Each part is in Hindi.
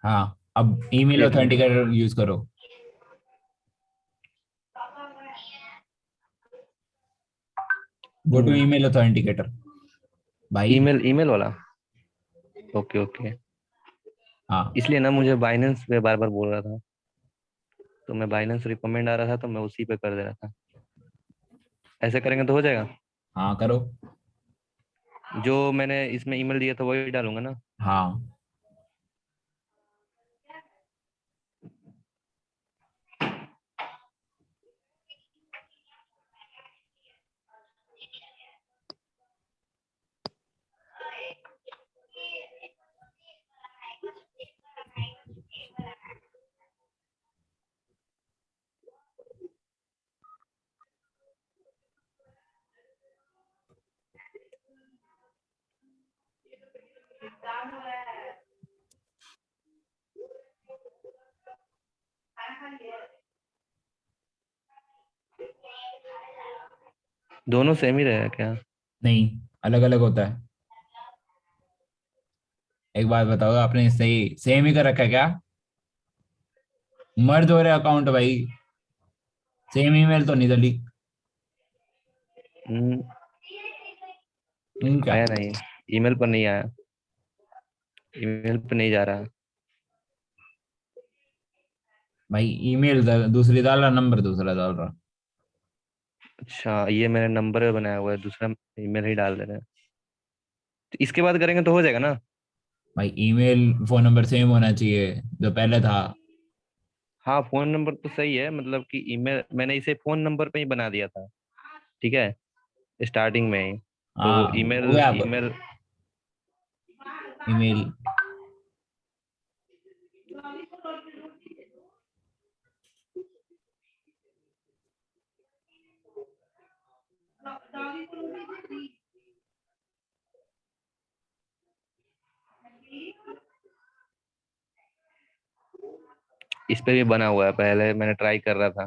हाँ, अब ईमेल एक मिनट। ऑथेंटिकेटर यूज करो। गो टू ईमेल ऑथेंटिकेटर भाई। ईमेल ईमेल वाला। Okay okay. हाँ इसलिए ना मुझे बाइनेंस पे बार बार बोल रहा था, तो मैं बाइनेंस रिकमेंड आ रहा था तो मैं उसी पे कर दे रहा था। ऐसे करेंगे तो हो जाएगा। हाँ करो। जो मैंने इसमें ईमेल दिया था वही डालूंगा ना। हाँ दोनों सेम ही रहेगा क्या? नहीं, अलग अलग होता है। एक बात बताओ, आपने सही सेम ही कर रखा है क्या? मर्द हो रहे अकाउंट भाई, सेम ईमेल तो नहीं डली। हम्म, क्या आया नहीं। ईमेल पर नहीं आया। ईमेल पर नहीं जा रहा। भाई? ईमेल दूसरी डाल रहा, नंबर दूसरा डाल रहा। अच्छा, ये मैंने नंबर बनाया हुआ है, दूसरा ईमेल ही डाल दे रहे हैं। तो इसके बाद करेंगे तो हो जाएगा ना? भाई ईमेल फोन नंबर सेम होना चाहिए जो पहले था। हाँ, फोन नंबर तो सही है, मतलब कि ईमेल मैंने इसे फोन नंबर पे ही बना दिया था। ठीक है, स्टार्टिंग में ही। तो हाँ हो ईमेल गया अब। Email email. इस पे भी बना हुआ है, पहले मैंने ट्राई कर रहा था,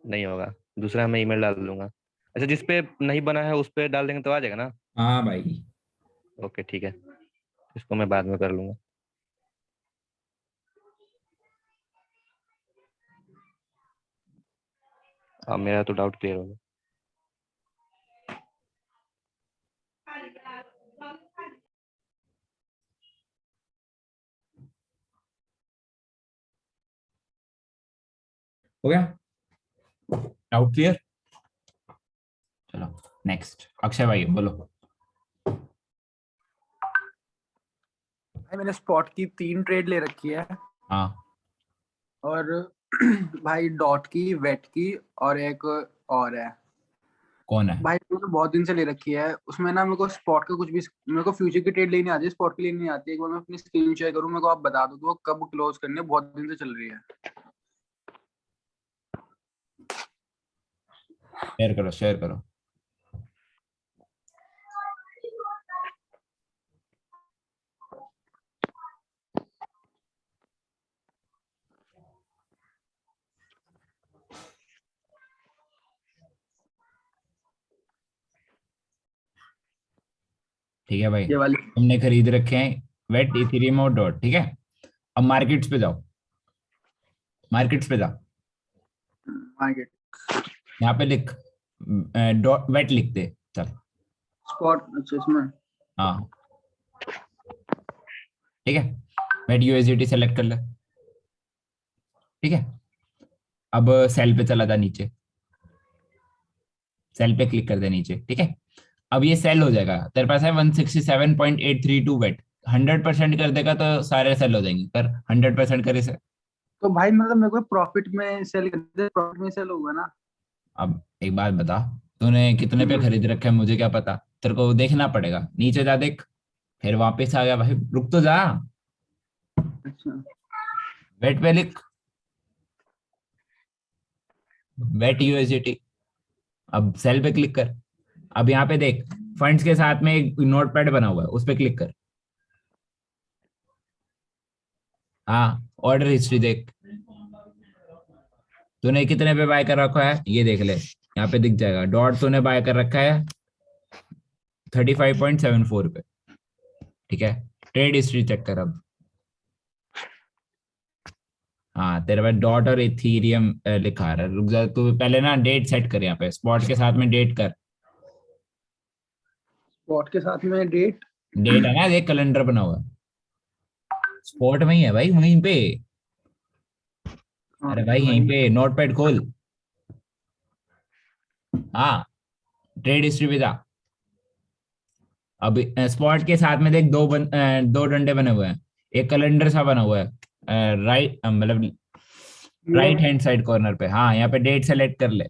नहीं होगा। दूसरा मैं ईमेल डाल दूंगा। अच्छा, जिस पे नहीं बना है उस पे डाल देंगे तो आ जाएगा ना? हाँ भाई। ओके ठीक है, इसको मैं बाद में कर लूंगा। अब मेरा तो डाउट क्लियर हो गया। हो गया, डाउट क्लियर। चलो नेक्स्ट, अक्षय भाई बोलो। भाई मैंने स्पॉट की 3 ट्रेड ले रखी है। हाँ। और भाई डॉट की, वेट की, और एक और है। कौन है? भाई मैंने बहुत दिन से ले रखी है, उसमें ना मेरे को स्पॉट का कुछ भी, मेरे को फ्यूचर की ट्रेड लेनी आती है, स्पॉट की लेनी नहीं आती है। एक बार मैं अपनी स्क्रीन शेयर करूँ, मेरे को आप बता दो कि वो कब क्लोज करनी है, बहुत दिन से चल रही है। शेयर करो शेयर करो। ठीक है भाई, ये वाली तुमने खरीद रखे हैं वेट, इथेरियम और डॉट। ठीक है, अब मार्केट्स पे जाओ। मार्केट्स पे जाओ। मार्केट यहाँ पे लिख, डॉट वेट लिख दे। चल। स्पॉट, अच्छा इसमें हाँ ठीक है, वेट यूएसडीटी सेलेक्ट कर ले। ठीक है, अब सेल पे चला जा नीचे, सेल पे क्लिक कर दे नीचे। ठीक है, अब ये सेल हो जाएगा, तेरे पास है 167.832 वेट। 100% कर देगा तो सारे सेल हो जाएंगे, कर 100% करे से। तो भाई मतलब मेरे को प्रॉफिट में सेल करते, प्रॉफिट में सेल होगा ना? अब एक बात बता, तूने कितने पे हम्म, खरीद रखे हैं मुझे क्या पता, तेरे को देखना पड़ेगा। नीचे जा देख, फिर वापस आ गया भाई, रुक तो जा। अच्छा वेट पे लिख, वेट यूएसडीटी। अब सेल पे क्लिक कर। अब यहाँ पे देख, फंड्स के साथ में एक नोटपैड बना हुआ है, उस पे क्लिक कर। हाँ, ऑर्डर हिस्ट्री देख, तूने कितने पे बाय कर रखा है ये देख ले। यहाँ पे दिख जाएगा, डॉट तूने बाय कर रखा है 35.74 पे। ठीक है, ट्रेड हिस्ट्री चेक कर अब। हाँ, तेरे पास डॉट और इथीरियम लिखा रहा है। रुक जा, तू पहले ना डेट सेट कर, यहाँ पे स्पॉट के साथ में डेट कर। स्पॉट के साथ में डेट। डेट है ना, एक कैलेंडर बना हुआ है, स्पॉट में ही है भाई, वहीं पे। अरे भाई यहीं पे नोट पैड खोल। हाँ, ट्रेड हिस्ट्री पे जा। अब स्पॉट के साथ में देख, दो डंडे बने हुए हैं, एक कैलेंडर सा बना हुआ है राइट, मतलब राइट हैंड साइड कॉर्नर पे। हाँ, यहाँ पे डेट सेलेक्ट कर ले।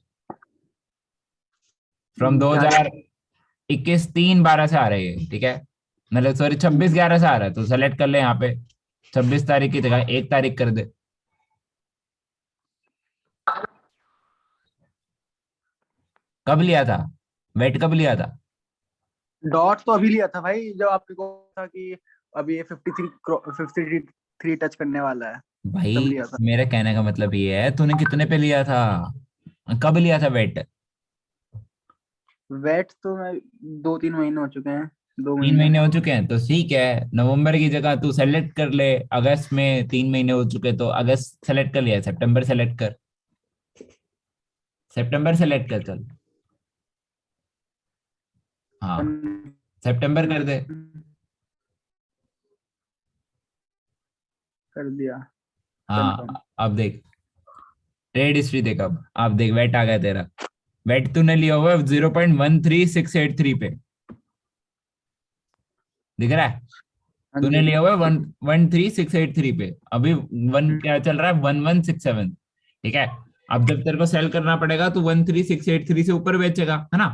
फ्रॉम 2021 3/12 से आ रही है, ठीक है, मतलब सॉरी 26/11 से आ रहा है, तो सेलेक्ट कर ले यहाँ पे। 26 तारीख की जगह 1 तारीख कर दे। कब लिया था वेट, कब लिया था? डॉट तो अभी लिया था भाई, जब आपके को था कि अभी ये 53 टच करने वाला है, तब भाई लिया था। मेरे कहने का मतलब ये है, तूने कितने पे लिया था, कब लिया था वेट? वेट तो मैं 2-3 महीने हो चुके हैं, 3 2 महीने। महीने हो चुके हैं तो ठीक है। नवंबर की जगह तू सेलेक्ट कर ले। अगस्त में 3 महीने हो चुके, तो अगस्त सेलेक्ट कर लिया, सितंबर सेलेक्ट कर, सितंबर सेलेक्ट कर चल। हाँ, सितंबर कर दे। कर दिया कंफर्म। हाँ, अब देख ट्रेड हिस्ट्री देख, अब देख वेट आ गया तेरा। वेट तूने लिया हुआ है 0.13683 पे, दिख रहा है? हाँ तूने जी। लिया हुआ है 113,683 पे, अभी वन क्या चल रहा है, 1167। ठीक है, अब जब तेरे को सेल करना पड़ेगा तो 13683 से ऊपर बेचेगा, है ना?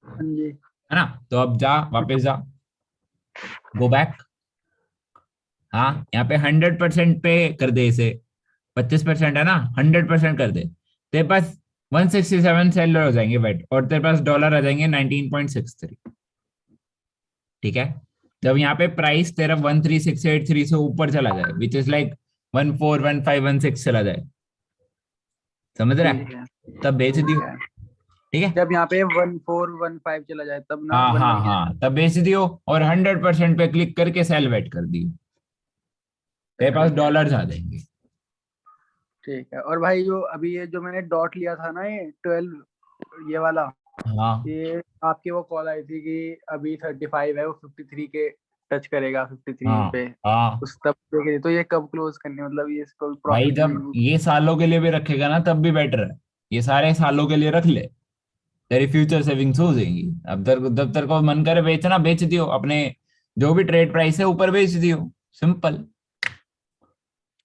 हाँ जी। है ना? तो अब जा, वापस जा, गो बैक। हाँ, यहाँ पे 100% पे कर दे इसे, 25% है ना, 100% कर दे। तेरे पास 167 सेल हो जाएंगे वेट, और तेरे पास डॉलर आ जाएंगे 19.63। ठीक है, जब यहाँ पे प्राइस तेरा 13683 से ऊपर चला जाए, विच इज लाइक 141516 चला जाए, समझ रहा ठीक है, है। तब बेच ठीक दियो। है, ठीक है, जब यहाँ पे 1415 चला जाए तब ना हाँ हाँ बनवाइए। हाँ, तब बेच दियो, और 100% पे क्लिक करके सेल वेट कर दियो, तेरे पास ठीक है। डॉलर्स आ जाएंगे। ठीक है, और भाई जो अभी ये जो मैंने डॉट लिया था ना, ये 12 ये वाला, हाँ ये आपकी वो कॉल आई थी कि अभी 35 है, वो 53 के टच करेगा, 53 हाँ पे हाँ, उस तब देखे, तो ये कब क्लोज करने, मतलब ये इसको भाई प्रॉफिट में जब यूज। ये सालों के लिए भी रखेगा ना तब भी बेटर है, ये सारे सालों के लिए रख ले, तेरी फ्यूचर सेविंग्स हो जाएंगी। अब जब तेरे को मन करे बेचना, बेच दियो अपने, जो भी ट्रेड प्राइस है ऊपर बेच दियो, सिंपल।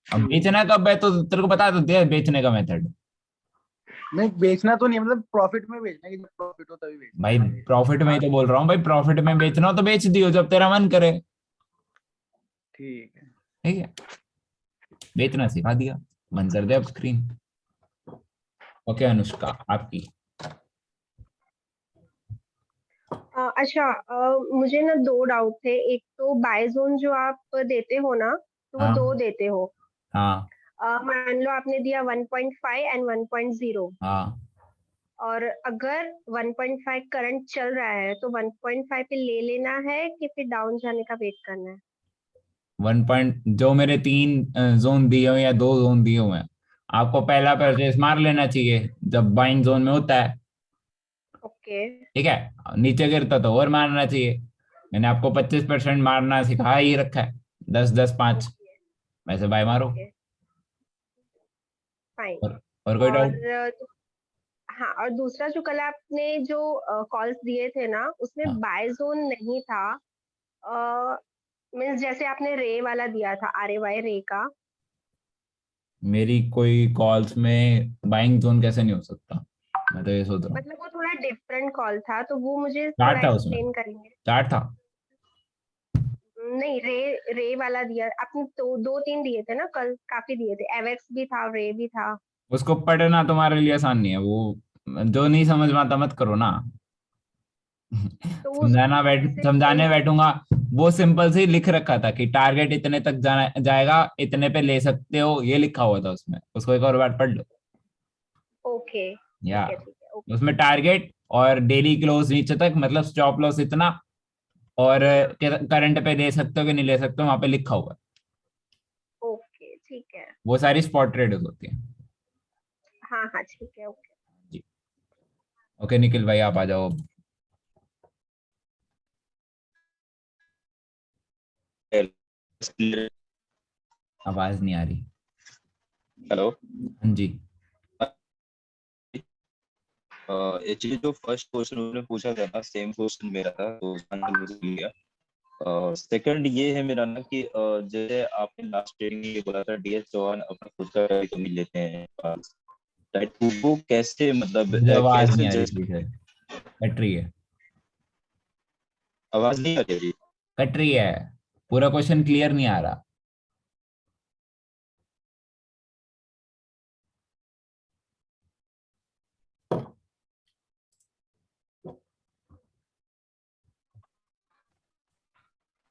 अब बेचना कब है तो तेरे को बता तो दे बेचने का मेथड। नहीं बेचना तो नहीं, मतलब प्रॉफिट में बेचना है, कि जब प्रॉफिट हो तभी बेचना भाई है। प्रॉफिट में ही हाँ। तो बोल रहा हूँ भाई, प्रॉफिट में बेचना हो तो बेच दियो जब तेरा मन करे। ठीक है। ठीक है, बेचना सिखा दिया, बंद कर दे अब स्क्रीन। ओके अनुष्का, आपकी। अच्छा, मुझे ना दो डाउट थे। एक तो बाय जोन जो आप देते हो ना, तो वो दो हाँ देते हो। हाँ मान लो आपने दिया 1.5 एंड 1.0, हाँ, और अगर 1.5 करंट चल रहा है तो 1.5 पे ले लेना है कि फिर डाउन जाने का वेट करना है? 1 पॉइंट जो मेरे 3 जोन दिए हुए या 2 जोन दिए हुए हैं, आपको पहला परचेस मार लेना चाहिए जब बाइंग जोन में होता है। ओके। ठीक है, नीचे गिरता तो और मारना चाहिए। मैंने आपको 25% मारना सिखा ही रखा है, 10 10 5, ओके। वैसे बाय मारो। Okay, fine. और कोई और डाउट? हाँ, और दूसरा जो कल आपने जो कॉल्स दिए थे ना, उसमें हाँ, बाय जोन नहीं था। मीन्स जैसे आपने रे वाला दिया था, आर ए वाई रे का। मेरी कोई कॉल्स में बाइंग जोन कैसे नहीं हो सकता, मैं तो ये सोच रहा हूँ। मतलब वो थोड़ा डिफरेंट कॉल था, तो वो मुझे थोड़ा चार्ट था उसमें, एक्सप्लेन करेंगे? चार्ट था। नहीं, रे रे वाला दिया आपने, तो दो तीन दिए थे ना कल, काफी दिए थे, एवेक्स भी था, रे भी था। उसको पढ़ना तुम्हारे लिए आसान नहीं है, वो जो नहीं समझ में आता मत करो ना। तो उसको कैसे समझाने समझे? बैठूंगा। वो सिंपल से लिख रखा था कि टारगेट इतने तक जाना जाएगा, इतने पे ले सकते हो, ये लिखा हुआ था उसमें, उसको एक और बार पढ़ लो। ओके, या ठीक है, ठीक है, ओके। उसमें टारगेट और डेली क्लोज नीचे तक, मतलब स्टॉप लॉस इतना, और करंट पे ले सकते हो कि नहीं ले सकते हो वहां पे लिखा हुआ है। ओके ठीक है। वो सारी स्पॉट ट्रेड होती है। हाँ हाँ ठीक है ओके। जी। ओके निखिल भाई आप आ जाओ। आवाज नहीं आ रही। हेलो। हाँ जी। एक्चुअली जो फर्स्ट क्वेश्चन उन्होंने पूछा था ना, सेम क्वेश्चन मेरा था, तो उसका आंसर मुझे मिल गया। सेकंड ये है मेरा ना कि जैसे आपने लास्ट ट्रेनिंग में ये बोला था डीएस चौहान अपना खुद का कभी कभी लेते हैं राइट, तो वो कैसे मतलब मुझे आवाज कैसे नहीं आ रही जज ठीक है। कट रही है। आवाज नहीं आ रही है जी? कट रही है। पूरा क्वेश्चन क्लियर नहीं आ रहा।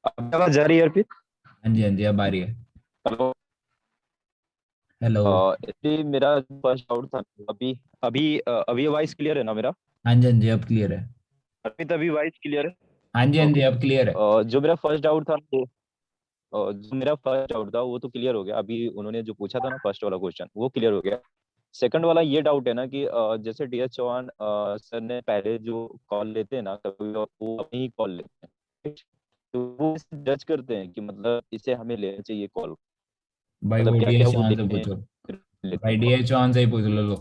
अब आवाज जा रही है अर्पित? हाँ जी हाँ जी अब आ रही है। हेलो। हेलो। एक्चुअली मेरा फर्स्ट डाउट था अभी अभी अभी वॉइस क्लियर है ना मेरा? हाँ जी हाँ जी अब क्लियर है। अर्पित अभी वॉइस क्लियर है? हाँ जी हाँ जी ओके। अब क्लियर है। जो मेरा फर्स्ट डाउट था वो जो मेरा फर्स्ट डाउट था वो तो क्लियर हो गया, अभी उन्होंने जो पूछा था ना फर्स्ट वाला क्वेश्चन वो क्लियर हो गया। सेकंड वाला ये डाउट है ना कि जैसे डीएस चौहान सर ने पहले जो कॉल लेते हैं ना कभी वो अपनी ही कॉल लेते हैं, ठीक? तो वो जज करते हैं कि मतलब इसे हमें लेना चाहिए कॉल, भाई मतलब वो क्या क्या डीएच वो चौहान से देखते हैं पूछो। फिर लेते भाई हैं। डीएच चौहान से ही पूछ लो। लो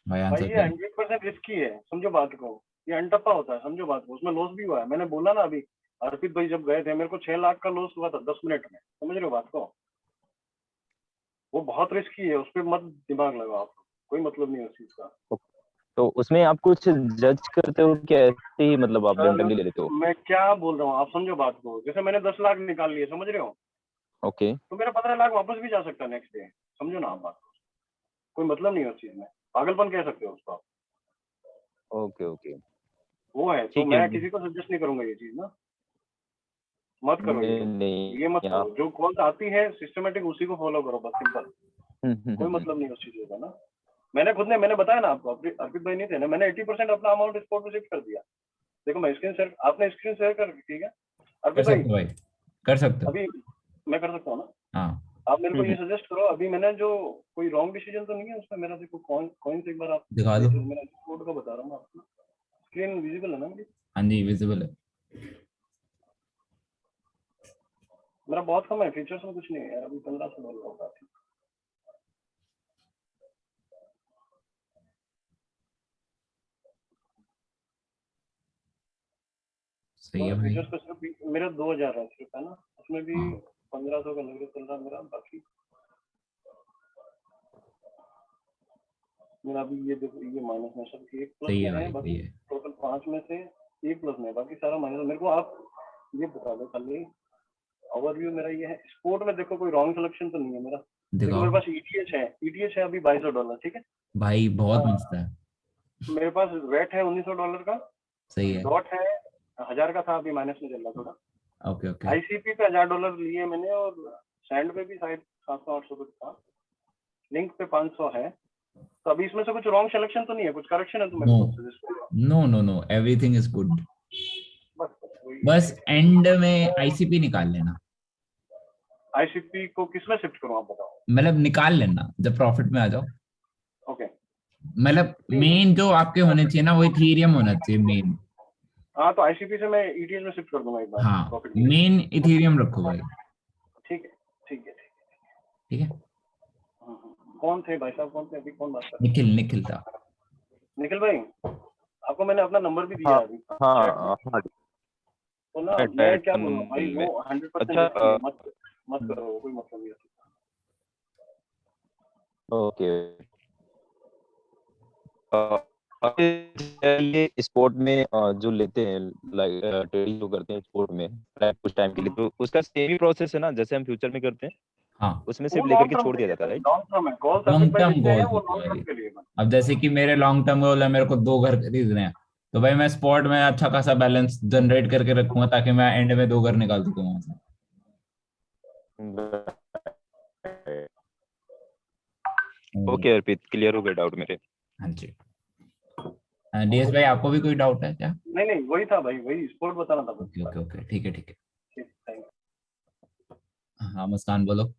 भाई भाई आंसर ये दे। 100% रिस्की है, समझो बात को। ये अनटप्पा होता है, समझो बात को। उसमें लॉस भी हुआ है, मैंने बोला ना अभी। अर्पित भाई जब गए थे मेरे को 6 लाख का लॉस हुआ था 10 मिनट में, समझ रहे हो बात को। वो बहुत रिस्की है, उस पर मत दिमाग लगाओ आप, कोई मतलब नहीं है उस चीज का। तो उसमें आप कुछ जज करते हो कि ऐसे ही मतलब आप सर रेंडमली ले लेते हो? मैं क्या बोल रहा हूँ, आप समझो बात को। जैसे मैंने 10 लाख निकाल लिए, समझ रहे हो, ओके तो मेरा 15 लाख वापस भी जा सकता है नेक्स्ट डे। समझो ना आप बात को, कोई मतलब नहीं है उस चीज में। पागलपन कह सकते हो उसको आप। ओके ओके वो है, तो ठीक है। मैं किसी को सजेस्ट नहीं करूंगा ये चीज ना, मत करो नहीं नहीं ये मत यहाँ करो। जो कॉल्स आती है सिस्टमेटिक उसी को फॉलो करो, बस सिंपल। कोई हम्म। मतलब नहीं उस चीज का ना। मैंने बताया ना आपको, अर्पित भाई नहीं थे ना, मैंने 80% अपना अमाउंट स्पॉट में शिफ्ट कर दिया। देखो मैं स्क्रीन शेयर, आपने स्क्रीन शेयर कर, ठीक है कर अर्पित भाई? सकते हो भाई। कर सकते हो। अभी मैं कर सकता हूँ ना? हाँ आप मेरे को ये हम्म। सजेस्ट करो, अभी मैंने जो कोई रॉन्ग डिसीजन तो नहीं है उसमें मेरा? देखो कौन से एक बार आप दिखा दो। देख लो, मेरा कोड का बता रहा हूँ आपको। स्क्रीन विजिबल है ना मेरी? हाँ जी विजिबल है। मेरा बहुत कम है, फीचर्स में कुछ नहीं है यार, अभी $1500 होगा। सही है भाई। फीचर्स का सिर्फ मेरा 2000 है सिर्फ, है ना? उसमें भी हाँ 1500 का लग चल रहा मेरा। बाकी मेरा अभी ये देखो, ये माइनस में सब एक प्लस सही में है है, भाई सही बाकी है। टोटल 5 में से एक प्लस में है, बाकी सारा माइनस। मेरे को आप ये बता दो खाली, ओवरव्यू मेरा ये है। स्पोर्ट में देखो कोई रॉन्ग सिलेक्शन तो नहीं है मेरा। देखो दिखाओ। मेरे पास ईटीएच है अभी $2200, ठीक है। भाई बहुत मस्त है। मेरे पास वेट है $1900 का। सही है। डॉट है 1000 का था, अभी माइनस में चल रहा थोड़ा। Okay okay. आईसीपी पे $1000 लिए मैंने, और सैंड पे भी शायद 700-800 कुछ था। लिंक पे 500 है। तो अभी इसमें से कुछ रॉन्ग सिलेक्शन तो नहीं है, कुछ करेक्शन है तो मेरे नो को सजेस्ट करो। No no no everything is good. बस वही बस है। एंड में आईसीपी निकाल लेना। आईसीपी को किसमें शिफ्ट करूं आप बताओ? मतलब निकाल लेना जब प्रॉफिट में आ जाओ। ओके। मतलब मेन जो आपके होने चाहिए ना वो इथेरियम होना चाहिए मेन। हाँ तो आईसीपी से मैं ईटीएच में शिफ्ट कर दूंगा एक बार हाँ प्रॉफिट में। मेन इथेरियम रखो भाई। ठीक है ठीक है। ठीक है। कौन थे भाई साहब, कौन थे? अभी कौन बात कर रहे निखिल निखिल था। हैं? निखिल भाई, आपको मैंने अपना नंबर भी दिया हाँ है अभी चैट में। हाँ हाँ तो ना मैं टैट क्या बोल रहा हूँ भाई, में। वो 100% अच्छा रिस्की है, मत करो, कोई मतलब नहीं है। ओके। ये स्पोर्ट में जो लेते हैं लाइक ट्रेडिंग जो करते हैं स्पोर्ट में लाइक कुछ टाइम के लिए, तो उसका सेम ही प्रोसेस है ना जैसे हम फ्यूचर में करते हैं, हाँ उसमें वो सिर्फ लेकर लॉन्ग के टर्म छोड़ के दिया लिए जाता है भाई, राइट? लॉन्ग टर्म है। कॉल सर्विस लॉन्ग भाई टर्म जितने हैं गोल्स वो होते हैं लॉन्ग टर्म भाई। के लिए बस। अब जैसे कि मेरे लॉन्ग टर्म गोल है मेरे को 2 घर खरीदने हैं। तो भाई मैं स्पॉट में अच्छा खासा बैलेंस जनरेट करके रखूंगा ताकि मैं एंड में 2 घर निकाल सकूं वहां से। ओके अर्पित, क्लियर हो गया डाउट मेरे। हाँ जी। डीएस भाई आपको भी कोई डाउट है क्या? नहीं नहीं, वही था भाई, वही स्पोर्ट बताना था बस। ओके ओके ओके, ठीक है ठीक है। ठीक, thank you। हाँ मुस्कान बोलो।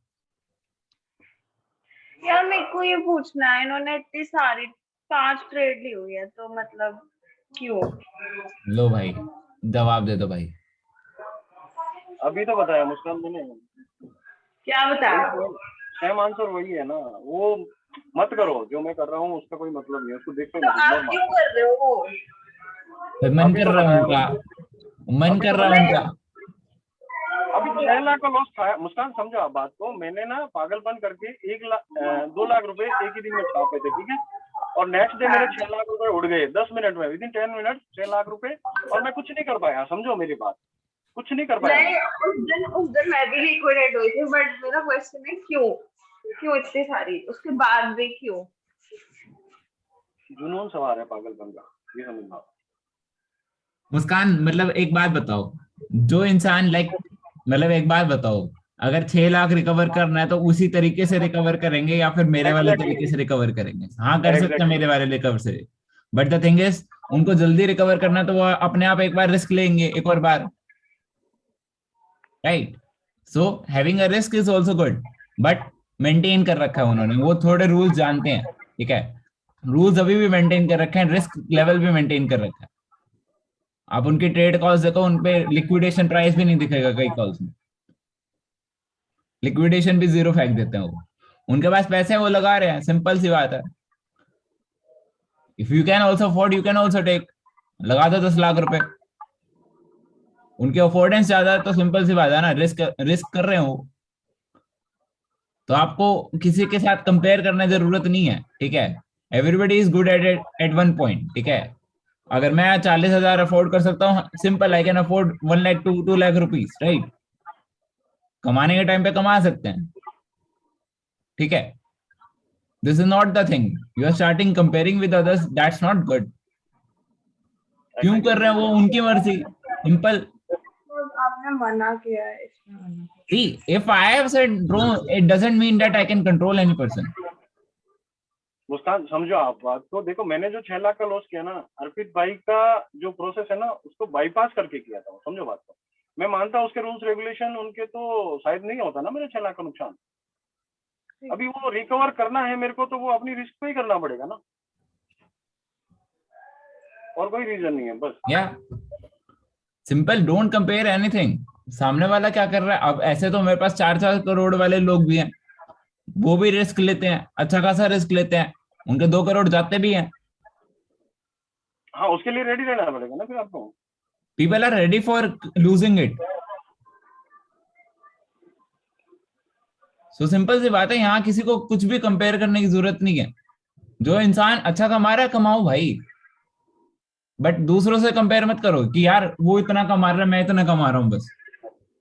यार मेरे को ये पूछना है, इन्होंने इतनी सारी 5 ट्रेड ली हुई है तो मतलब क्यों? लो भाई जवाब दे दो भाई। अभी तो बताया मुस्कान मैंने, क्या बताया? सेम आंसर वही है ना। वो मत करो जो मैं कर रहा हूँ, उसका कोई मतलब नहीं है, उसको देखो तो मत, आप ignore क्यों मारो। कर रहे हो वो? भाई मन अभी कर तो रहा है बताया उनका, मन अभी कर तो रहा है बताया। उनका। अभी 6 लाख का लॉस खाया मुस्कान, समझो आप बात को। मैंने ना पागलपन करके 2 लाख रुपए एक ही दिन में छापे थे, ठीक है। और नेक्स्ट डे मेरे 6 लाख रुपए उड़ गए 10 मिनट में, विदिन 10 मिनट 6 लाख रुपए। और मैं कुछ नहीं कर पाया, समझो मेरी बात, कुछ नहीं कर पाया। नहीं, उस दिन मैं भी लिक्विडेट हुई थी, बट मेरा क्वेश्चन है क्यों इतनी सारी, उसके बाद भी क्यों? जुनून सवार है पागलपन का, ये समझना। मुस्कान मतलब एक बात बताओ, जो इंसान मतलब एक बात बताओ, अगर 6 लाख रिकवर करना है तो उसी तरीके से रिकवर करेंगे या फिर मेरे वाले Exactly, तरीके से रिकवर करेंगे? हाँ कर सकते हैं exactly. मेरे वाले रिकवर से, बट द थिंग इज उनको जल्दी रिकवर करना है तो वो अपने आप एक बार रिस्क लेंगे एक और बार, right? So having a risk is also good, but maintain कर रखा है उन्होंने, वो थोड़े रूल्स जानते हैं, ठीक है। रूल्स अभी भी मेंटेन कर रखे हैं, रिस्क लेवल भी मेंटेन कर रखा है। आप उनकी ट्रेड कॉल्स देखो, उनपे लिक्विडेशन प्राइस भी नहीं दिखेगा कई कॉल्स में, लिक्विडेशन भी 0 फेंक देते हैं वो। उनके पास पैसे हैं, वो लगा रहे हैं, सिंपल सी बात है। If you can also afford, you can also take, लगा दो 10 लाख रुपए। उनके अफोर्डेंस ज्यादा है तो सिंपल सी बात है ना, रिस्क रिस्क कर रहे हो। तो आपको किसी के साथ कंपेयर करने की जरूरत नहीं है, ठीक है। Everybody is good at one point, ठीक है। अगर मैं 40,000 अफोर्ड कर सकता हूँ, simple, I can afford 1 lakh to 2 lakh rupees, right. कमाने के टाइम पे कमा सकते हैं, ठीक है। This is not the thing, you are starting comparing with others, that's not good. क्यों कर रहे हैं वो, उनकी मर्जी, सिंपल। तो आपने मना किया है, इसमें मना किया। See, if I have said bro, it doesn't mean that I can control any person. मुस्कान समझो आप बात को, देखो मैंने जो 6 लाख का लॉस किया ना, अर्पित भाई का जो प्रोसेस है ना, उसको बाईपास करके किया था, समझो बात को। मैं मानता हूँ उसके रूल्स रेगुलेशन उनके तो शायद नहीं होता ना मेरे 6 लाख का नुकसान। अभी वो रिकवर करना है मेरे को, तो वो अपनी रिस्क पे ही करना पड़ेगा ना, और कोई रीजन नहीं है बस। Yeah, simple. Don't compare anything. सामने वाला क्या कर रहा है, अब ऐसे तो मेरे पास 4-4 करोड़ वाले लोग भी हैं, वो भी रिस्क लेते हैं, अच्छा खासा रिस्क लेते हैं, उनके 2 करोड़ जाते भी हैं। हाँ, उसके लिए रेडी रहना पड़ेगा ना फिर आपको। People are ready for losing it. So simple सी बात है, यहाँ किसी को कुछ भी कंपेयर करने की जरूरत नहीं है। जो इंसान अच्छा कमा रहा है कमाओ भाई, बट दूसरों से कंपेयर मत करो कि यार वो इतना कमा रहा है मैं इतना कमा रहा हूं, बस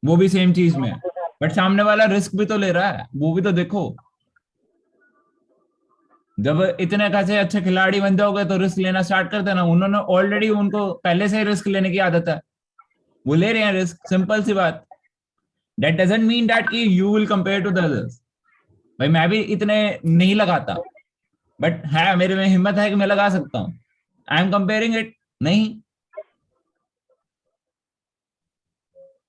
वो भी सेम चीज में है, बट सामने वाला रिस्क भी तो ले रहा है, वो भी तो देखो। जब इतने खासे अच्छे खिलाड़ी बन जाओगे तो रिस्क लेना स्टार्ट कर देना। उन्होंने ऑलरेडी, उनको पहले से रिस्क लेने की आदत है, वो ले रहे हैं रिस्क, सिंपल सी बात। दैट डजंट मीन दैट कि you will compare to the others. भाई मैं भी इतने नहीं लगाता, बट है मेरे में हिम्मत है कि मैं लगा सकता हूँ। आई एम कंपेयरिंग इट नहीं।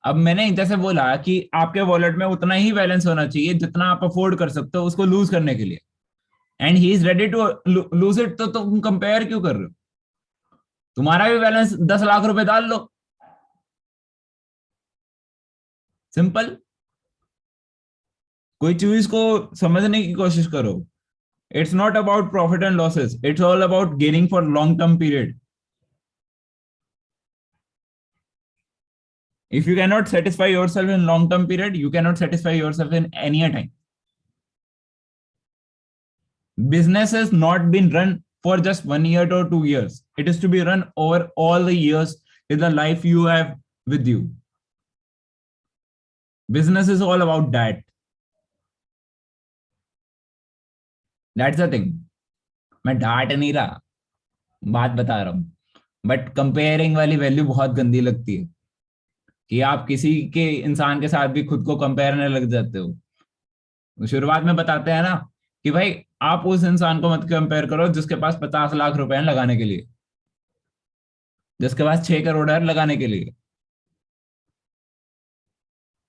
अब मैंने जैसे बोला कि आपके वॉलेट में उतना ही बैलेंस होना चाहिए जितना आप अफोर्ड कर सकते हो उसको लूज करने के लिए, and he is ready to lose it, तो तुम कंपेयर क्यों कर रहे हो? तुम्हारा भी बैलेंस 10 लाख रुपए डाल लो, सिंपल। कोई चीज को समझने की कोशिश करो। It's not about profit and losses, it's all about gaining for long term period. If you cannot satisfy yourself in long term period, you cannot satisfy yourself in any time. Business has not been run for just 1 year or 2 years. It is to be run over all the years in the life you have with you. Business is all about that. That's the thing. मैं डांट नहीं रहा, बात बता रहा हूं, बट कंपेयरिंग वाली वैल्यू बहुत गंदी लगती है कि आप किसी के इंसान के साथ भी खुद को कंपेयर करने लग जाते हो। शुरुआत में बताते हैं ना कि भाई आप उस इंसान को मत कंपेयर करो जिसके पास 50 लाख रुपए हैं लगाने के लिए, जिसके पास 6 करोड़ है लगाने के लिए।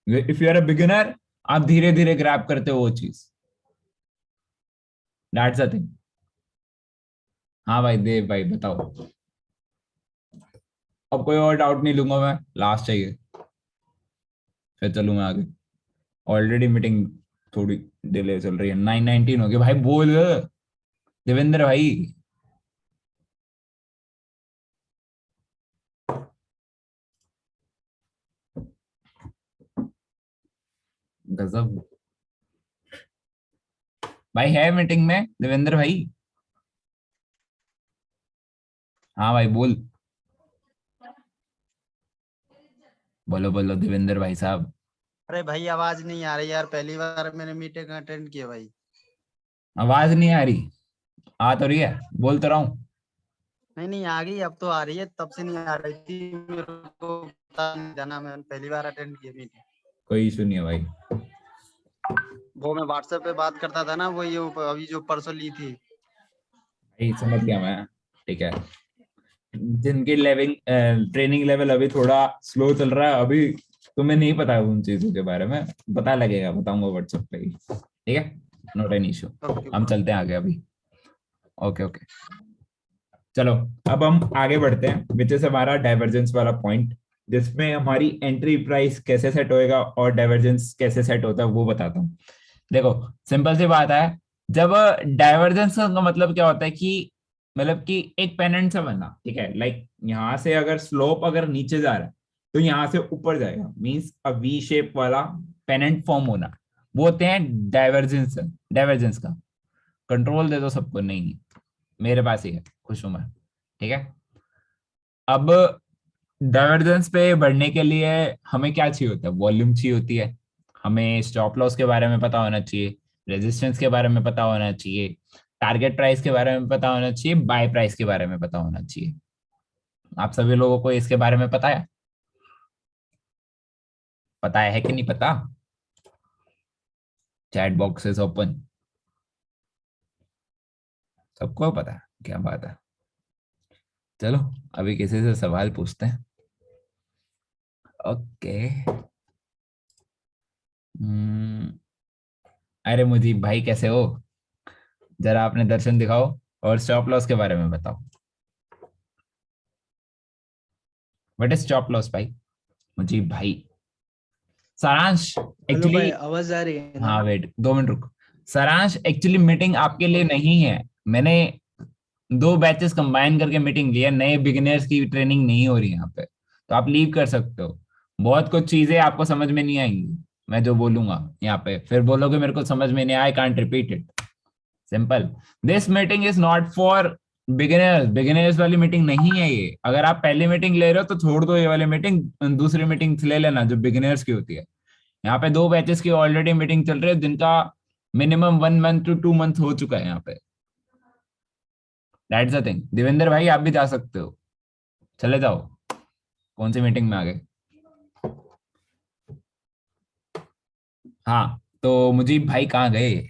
If you are a beginner, आप धीरे धीरे ग्रैब करते हो वो चीज। That's the thing. हाँ भाई देव भाई बताओ। अब कोई और डाउट नहीं लूंगा मैं, लास्ट चाहिए फिर चलूंगा आगे। ऑलरेडी मीटिंग थोड़ी डिले चल रही है, 9:19 हो गई भाई। बोल देवेंद्र भाई। गजब भाई है मीटिंग में देवेंद्र भाई। हाँ भाई बोल, बोलो बोलो देवेंद्र भाई साहब। अरे भाई आवाज नहीं आ रही यार, पहली बार मैंने मीटिंग अटेंड किया भाई। आवाज नहीं आ रही? आ तो रही है, बोल तो रहा हूँ। नहीं नहीं आ गई, अब तो आ रही है, तब से नहीं आ रही थी, मेरे को पता नहीं जाना, मैं पहली बार अटेंड किया मीटिंग। कोई इशू नहीं है भाई। वो मैं व्हाट्सएप पे बात करता था ना, वो ये अभी जो परसों ली थी। भाई समझ गया मैं, ठीक है। जिनकी लेवल ट्रेनिंग लेवल अभी थोड़ा स्लो चल रहा है, अभी तुम्हें नहीं पता है उन चीजों के बारे में, पता लगेगा, बताऊंगा व्हाट्सएप पे ही, ठीक है। Not an issue. हम चलते हैं आगे अभी। ओके ओके चलो, अब हम आगे बढ़ते हैं, विच इज हमारा डाइवर्जेंस वाला पॉइंट, जिसमें हमारी एंट्री प्राइस कैसे सेट होएगा और डाइवर्जेंस कैसे सेट होता है वो बताता हूँ। देखो सिंपल सी बात है, जब डाइवर्जेंस का मतलब क्या होता है कि मतलब कि एक पेनेंट से बनना, ठीक है। लाइक यहाँ से अगर स्लोप अगर नीचे जा रहा है तो यहाँ से ऊपर जाएगा, मींस अ वी शेप वाला पेनेंट फॉर्म होना, वो होते हैं डाइवर्जेंस। डाइवर्जेंस का कंट्रोल दे दो सबको, नहीं मेरे पास ही है, खुश हूं मैं, ठीक है। अब डाइवर्जेंस पे बढ़ने के लिए हमें क्या चाहिए होता है? वॉल्यूम चाहिए होती है, हमें स्टॉप लॉस के बारे में पता होना चाहिए, रेजिस्टेंस के बारे में पता होना चाहिए, टारगेट प्राइस के बारे में पता होना चाहिए, बाय प्राइस के बारे में पता होना चाहिए। आप सभी लोगों को इसके बारे में पता है? पता है कि नहीं पता? चैट बॉक्स इज ओपन, सबको पता है, क्या बात है। चलो अभी किसी से सवाल पूछते हैं। ओके अरे मुजीब भाई कैसे हो? जरा अपने दर्शन दिखाओ और स्टॉप लॉस के बारे में बताओ। व्हाट इज स्टॉप लॉस भाई? मुजीब भाई सारांश हेलो भाई, एक्चुअली, आवाज आ रही है ना? हाँ वेट 2 मिनट रुक। सारांश एक्चुअली मीटिंग आपके लिए नहीं है, मैंने 2 बैचेस कंबाइन करके मीटिंग ली है, नए बिगिनर्स की ट्रेनिंग नहीं हो रही यहाँ पे, तो आप लीव कर सकते हो। बहुत कुछ चीजें आपको समझ में नहीं आएंगी मैं जो बोलूंगा यहाँ पे, फिर बोलोगे मेरे को समझ में नहीं आया, I can't repeat it. Simple, this meeting is not for beginners, beginners वाली मीटिंग नहीं है ये। अगर आप पहली मीटिंग ले रहे हो तो छोड़ दो ये वाली मीटिंग, दूसरी मीटिंग ले लेना जो बिगिनर्स की होती है। यहाँ पे 2 बैचेस की ऑलरेडी मीटिंग चल रही है, जिनका मिनिमम 1 मंथ to 2 मंथ हो चुका है यहाँ पे। That's the thing. देवेंद्र भाई आप भी जा सकते हो, चले जाओ। कौन सी मीटिंग में आ गए? हाँ तो मुजीब भाई कहाँ गए?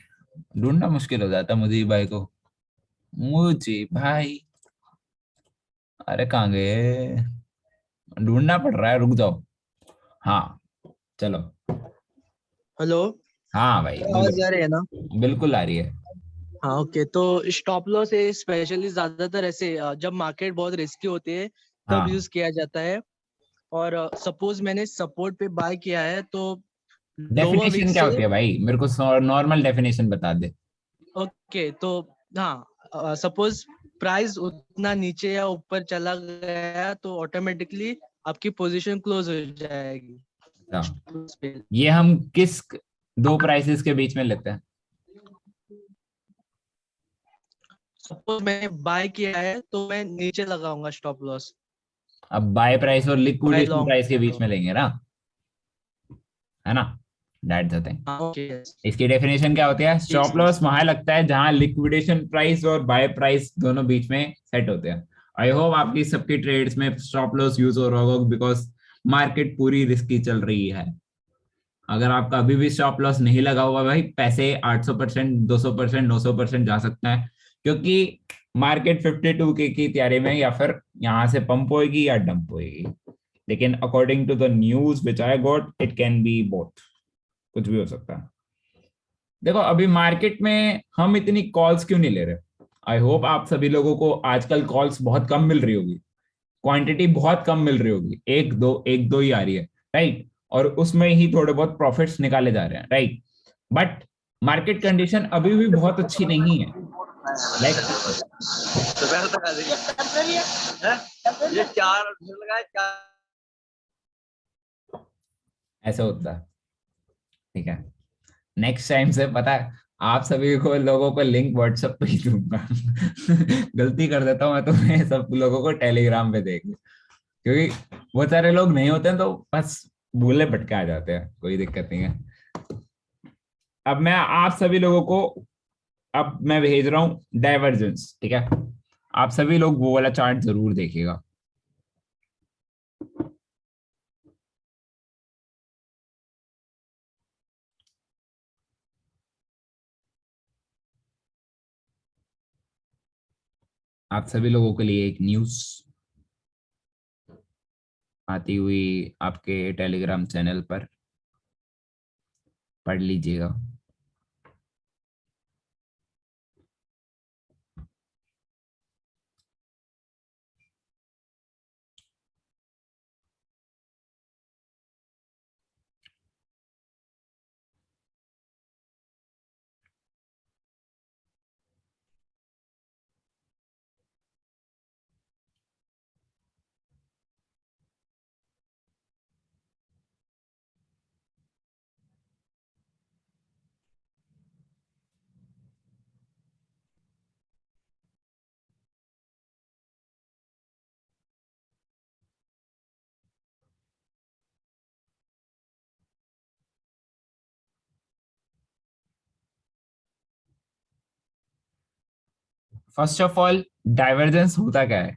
ढूंढना मुश्किल हो जाता मुजीब भाई को। मुजीब भाई, अरे कहाँ गए? ढूंढना पड़ रहा है, रुक जाओ। हाँ चलो। हेलो, हाँ भाई आवाज आ रही है ना? बिल्कुल आ रही है। हाँ ओके, तो स्टॉप लॉस है स्पेशली ज्यादातर ऐसे जब मार्केट बहुत रिस्की होती है तब हाँ यूज किया जाता है। और सपोज मैंने सपोर्ट पे बाय किया है तो लोअर वीक डेफिनेशन क्या से। होती है भाई, मेरे को नॉर्मल डेफिनेशन बता दे। ओके तो हाँ, सपोज प्राइस उतना नीचे या ऊपर चला गया तो ऑटोमेटिकली आपकी पोजीशन क्लोज हो जाएगी। अच्छा, ये हम किस 2 प्राइसेस के बीच में लेते हैं? सपोज मैंने बाय किया है तो मैं नीचे लगाऊंगा स्टॉप लॉस। अब बाय प्राइस और बाय लिक्विडेशन लॉन्ग प्राइस के बीच में लेंगे ना, है ना? That's the thing. ओके। इसकी डेफिनेशन क्या होती है? स्टॉप लॉस वहां लगता है जहां लिक्विडेशन प्राइस और बाय प्राइस दोनों बीच में सेट होते हैं। आई होप आपकी सबकी ट्रेड्स में स्टॉप लॉस यूज हो रहा होगा, बिकॉज मार्केट पूरी रिस्की चल रही है। अगर आपका अभी भी स्टॉप लॉस नहीं लगा हुआ भाई, पैसे 800%, 200%, 900% जा सकता है, क्योंकि मार्केट 52K की तैयारी में, या फिर यहां से पंप होएगी या डंप होएगी। लेकिन according to the news which I got, it can be both, कुछ भी हो सकता है। देखो अभी मार्केट में हम इतनी कॉल्स क्यों नहीं ले रहे? आई होप आप सभी लोगों को आजकल कॉल्स बहुत कम मिल रही होगी, क्वांटिटी बहुत कम मिल रही होगी, एक दो ही आ रही है, राइट? और उसमें ही थोड़े बहुत प्रॉफिट्स निकाले जा रहे हैं, राइट? बट मार्केट कंडीशन अभी भी बहुत अच्छी नहीं है। लाइक ऐसा होता है, ठीक है? नेक्स्ट टाइम से पता है, आप सभी को लोगों को लिंक व्हाट्सएप पे ही दूंगा। गलती कर देता हूँ मैं, तुम्हें सब लोगों को टेलीग्राम पे देंगे, क्योंकि बहुत सारे लोग नहीं होते हैं तो बस भूले भटके आ जाते हैं, कोई दिक्कत नहीं है। अब मैं आप सभी लोगों को, अब मैं भेज रहा हूं डाइवर्जेंस, ठीक है? आप सभी लोग वो वाला चार्ट जरूर देखिएगा। आप सभी लोगों के लिए एक न्यूज आती हुई आपके टेलीग्राम चैनल पर, पढ़ लीजिएगा। फर्स्ट ऑफ ऑल, डाइवर्जेंस होता क्या है?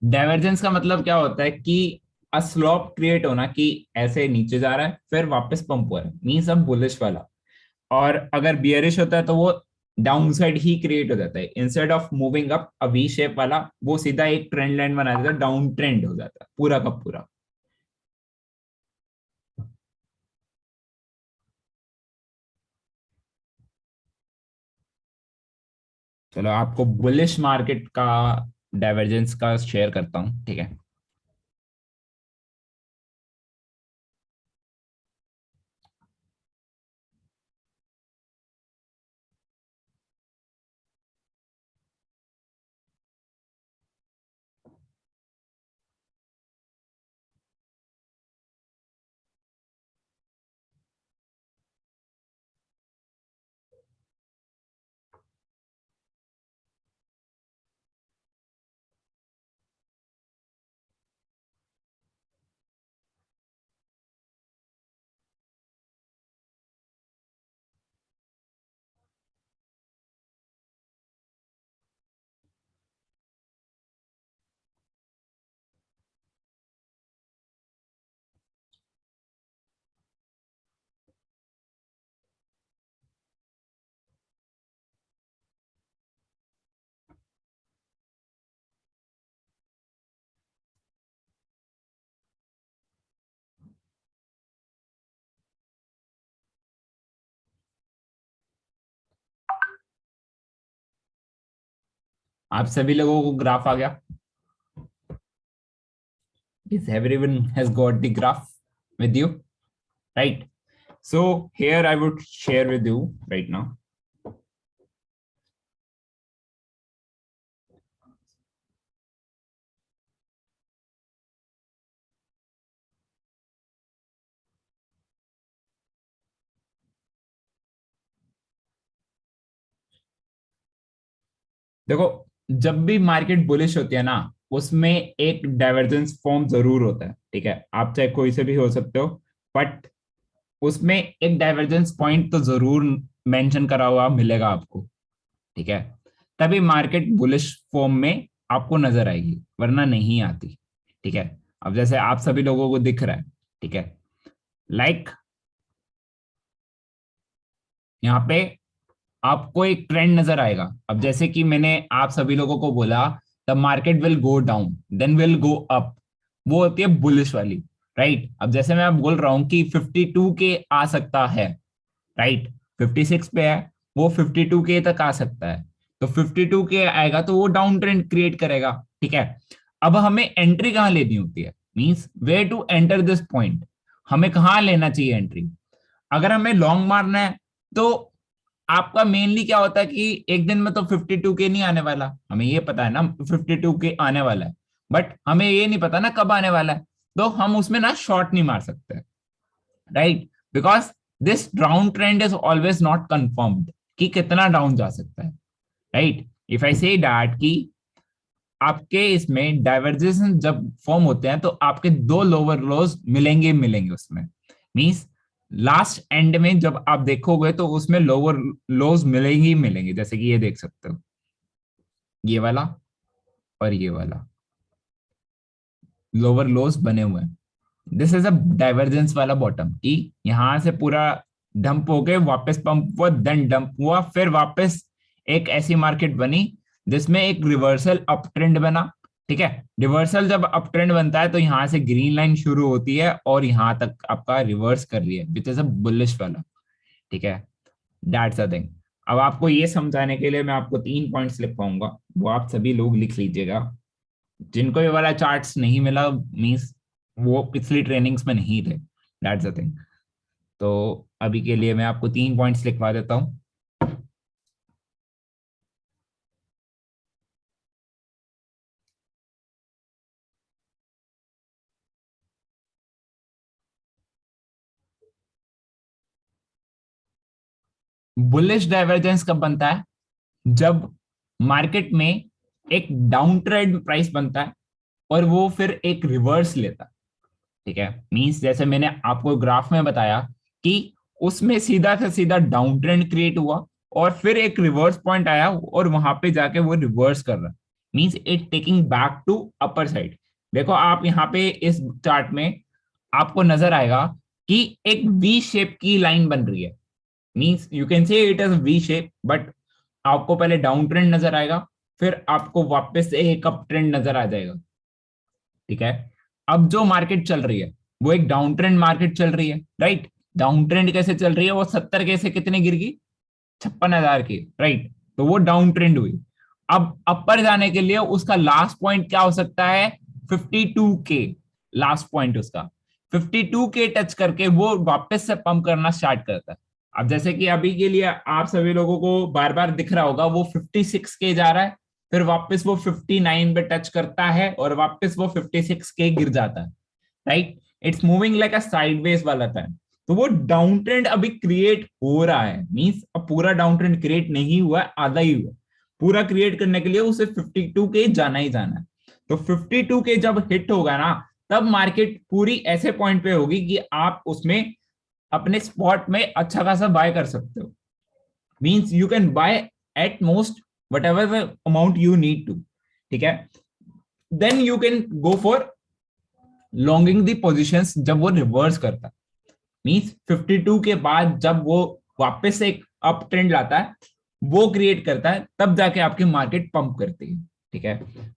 डाइवर्जेंस का मतलब क्या होता है कि स्लोप क्रिएट होना, कि ऐसे नीचे जा रहा है फिर वापस पंप हो रहा है, मींस अब बुलिश वाला। और अगर बियरिश होता है तो वो डाउन साइड ही क्रिएट हो जाता है, instead of moving up a V shape वाला, वो सीधा एक ट्रेंड लाइन बना देता है, डाउन ट्रेंड हो जाता है पूरा का पूरा। चलो आपको बुलिश मार्केट का डाइवर्जेंस का शेयर करता हूं, ठीक है? आप सभी लोगों को ग्राफ आ गया? Is everyone has got the graph with you, right? So here I would share with you right now. देखो, जब भी मार्केट बुलिश होती है ना, उसमें एक डाइवर्जेंस फॉर्म जरूर होता है, ठीक है? आप चाहे कोई से भी हो सकते हो, बट उसमें एक डाइवर्जेंस पॉइंट तो जरूर मेंशन करा हुआ मिलेगा आपको, ठीक है? तभी मार्केट बुलिश फॉर्म में आपको नजर आएगी, वरना नहीं आती, ठीक है? अब जैसे आप सभी लोगों को दिख रहा है, ठीक है? लाइक यहाँ पे आपको एक ट्रेंड नजर आएगा। अब जैसे कि मैंने आप सभी लोगों को बोला the market will go down then will go up, वो होती है बुलिश वाली, राइट। अब जैसे मैं बोल रहा हूं कि 52 के आ सकता है, राइट, 56 पे है, वो 52 के तक आ सकता है, तो 52 के आएगा तो वो डाउन ट्रेंड क्रिएट करेगा, ठीक है। अब हमें एंट्री कहाँ लेनी होती है, means way to enter this point, हमें कहाँ लेना चाहिए एंट्री। अगर हमें लॉन्ग मारना है तो आपका मेनली क्या होता है कि एक दिन में तो 52 के नहीं आने वाला, हमें ये पता है ना 52 के आने वाला है, बट हमें ये नहीं पता ना कब आने वाला है, तो हम उसमें ना शॉर्ट नहीं मार सकते, right, because this down trend is always not confirmed कि कितना डाउन जा सकता है, right. If I say that कि आपके इसमें डाइवर्जेंस जब फॉर्म होते हैं तो आपके दो लोअर लोज मिलेंगे मिलेंगे उसमें, मींस लास्ट एंड में जब आप देखोगे तो उसमें लोअर लोज मिलेंगे ही मिलेंगे, जैसे कि ये देख सकते हो, ये वाला और ये वाला लोअर लोज बने हुए हैं। दिस इज अ डाइवर्जेंस वाला बॉटम, कि यहां से पूरा डंप हो गए, वापस पंप हुआ, देन डंप हुआ, फिर वापस एक ऐसी मार्केट बनी जिसमें एक रिवर्सल अप ट्रेंड बना, ठीक है। रिवर्सल जब अप ट्रेंड बनता है तो यहां से ग्रीन लाइन शुरू होती है और यहां तक आपका रिवर्स कर रही है, विच इज अ बुलिश वाला, ठीक है। That's a thing. अब आपको ये समझाने के लिए मैं आपको 3 पॉइंट्स लिख पाऊंगा, वो आप सभी लोग लिख लीजिएगा। जिनको ये वाला चार्ट्स नहीं मिला मींस वो पिछली ट्रेनिंग्स में नहीं थे, दैट्स द थिंग। तो अभी के लिए मैं आपको 3 पॉइंट्स लिखवा देता हूं। बुलिश डाइवर्जेंस कब बनता है, जब मार्केट में एक डाउन ट्रेंड प्राइस बनता है और वो फिर एक रिवर्स लेता है, ठीक है। मींस जैसे मैंने आपको ग्राफ में बताया कि उसमें सीधा से सीधा डाउन ट्रेंड क्रिएट हुआ और फिर एक रिवर्स पॉइंट आया और वहां पे जाके वो रिवर्स कर रहा है, means it taking back to upper side. देखो आप यहाँ पे इस चार्ट में आपको नजर आएगा कि एक वी शेप की लाइन बन रही है, means you can say it is V shape, but आपको पहले डाउन ट्रेंड नजर आएगा, फिर आपको वापस से एक अप ट्रेंड नजर आ जाएगा, ठीक है। अब जो मार्केट चल रही है वो एक डाउन ट्रेंड मार्केट चल रही है, राइट। डाउन ट्रेंड कैसे चल रही है, वो 70 के से कितने गिर गई, 56,000 की, राइट, तो वो डाउन ट्रेंड हुई। अब अपर जाने के लिए उसका लास्ट पॉइंट क्या हो सकता है, 52 के, लास्ट पॉइंट उसका 52 के टच करके वो वापस से पंप करना स्टार्ट करता है। अब जैसे कि अभी के लिए आप सभी लोगों को बार बार दिख रहा होगा वो 56 के जा रहा है, फिर वापस वो 59 पे टच करता है और वापस वो 56 के गिर जाता है, right. It's moving like a sideways वाला टाइम। तो वो डाउन ट्रेंड अभी क्रिएट हो रहा है, मींस अब पूरा डाउन ट्रेंड क्रिएट नहीं हुआ, आधा ही हुआ। पूरा क्रिएट करने के लिए उसे 52 के जाना ही जाना है। तो 52 के जब हिट होगा ना, तब मार्केट पूरी ऐसे पॉइंट पे होगी कि आप उसमें अपने स्पॉट में अच्छा खासा बाय कर सकते हो, means you can buy at most whatever the amount you need to, ठीक है। Then you can go for longing the positions जब वो रिवर्स करता है, मींस 52 के बाद जब वो वापस से एक अप ट्रेंड लाता है, वो क्रिएट करता है, तब जाके आपकी मार्केट पंप करती है, ठीक है।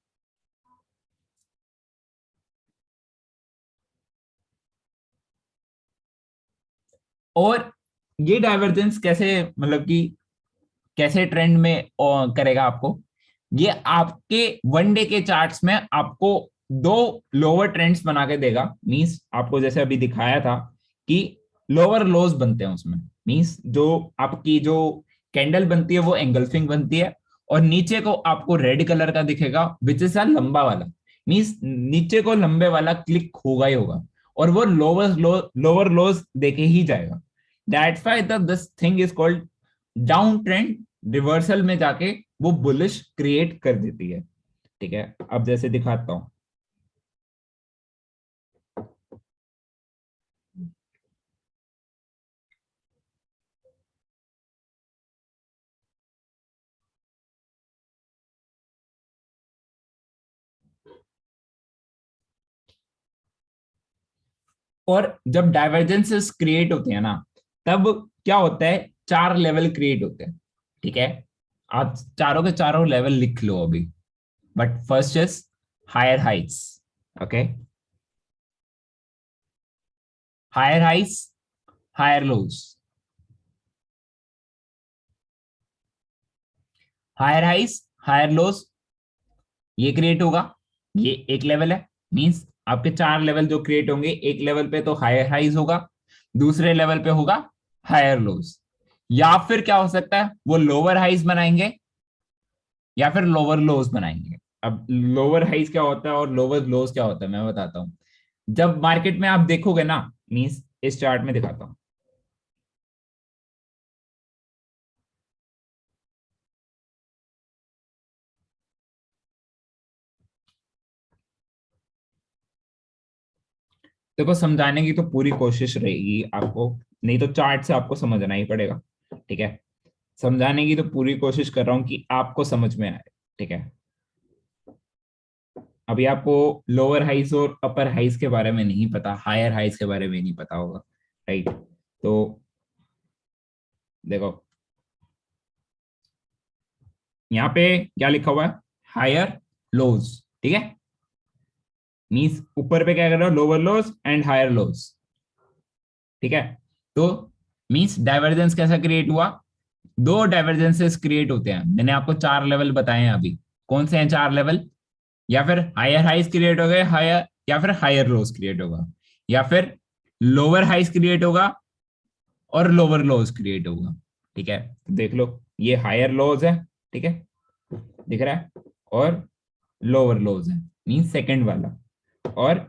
और ये डाइवर्जेंस कैसे मतलब कि कैसे ट्रेंड में करेगा आपको, ये आपके वन डे के चार्ट्स में आपको दो लोअर ट्रेंड्स बना के देगा, मींस आपको जैसे अभी दिखाया था कि लोअर लोज बनते हैं उसमें, मींस जो आपकी जो कैंडल बनती है वो एंगल्फिंग बनती है और नीचे को आपको रेड कलर का दिखेगा विच इज अ लंबा वाला, मींस नीचे को लंबे वाला क्लिक होगा ही होगा और वो लोअर लोज देके ही जाएगा। That's why this thing is called down trend, reversal में जाके वो बुलिश क्रिएट कर देती है, ठीक है। अब जैसे दिखाता हूं, और जब डाइवर्जेंसेस क्रिएट होते हैं ना, तब क्या होता है, 4 लेवल क्रिएट होते हैं, ठीक है, आप चारों के चारों लेवल लिख लो अभी, but first is higher heights. Okay, higher heights, higher lows. Higher heights, higher lows, ये क्रिएट होगा, ये एक लेवल है. मींस आपके चार लेवल जो क्रिएट होंगे, एक लेवल पे तो हायर हाइज होगा, दूसरे लेवल पे होगा हायर लोज. या फिर क्या हो सकता है, वो लोअर हाइज बनाएंगे या फिर लोअर लोज बनाएंगे. अब लोअर हाइज क्या होता है और लोअर लोज क्या होता है मैं बताता हूं. जब मार्केट में आप देखोगे ना, मींस इस चार्ट में दिखाता हूं. देखो, समझाने की तो पूरी कोशिश रहेगी आपको, नहीं तो चार्ट से आपको समझना ही पड़ेगा. ठीक है, समझाने की तो पूरी कोशिश कर रहा हूं कि आपको समझ में आए. ठीक है, अभी आपको लोअर हाइज और अपर हाइज के बारे में नहीं पता, हायर हाइज के बारे में नहीं पता होगा, राइट. तो देखो, यहाँ पे क्या लिखा हुआ है, हायर लोज. ठीक है, मीन्स ऊपर पे क्या कर रहा हो, lower lows and higher lows. ठीक है, तो मीन्स डाइवर्जेंस कैसा क्रिएट हुआ, दो डाइवर्जेंसेस क्रिएट होते हैं. मैंने आपको चार लेवल बताए हैं अभी. कौन से हैं चार लेवल, या फिर हायर हाइज क्रिएट हो गए, हायर, या फिर हायर लोज क्रिएट होगा, या फिर लोअर हाइज क्रिएट होगा और लोअर लोज क्रिएट होगा. ठीक है, तो देख लो, ये हायर लोज है. ठीक है, दिख रहा है, और लोअर लोज है, मीन सेकंड वाला. और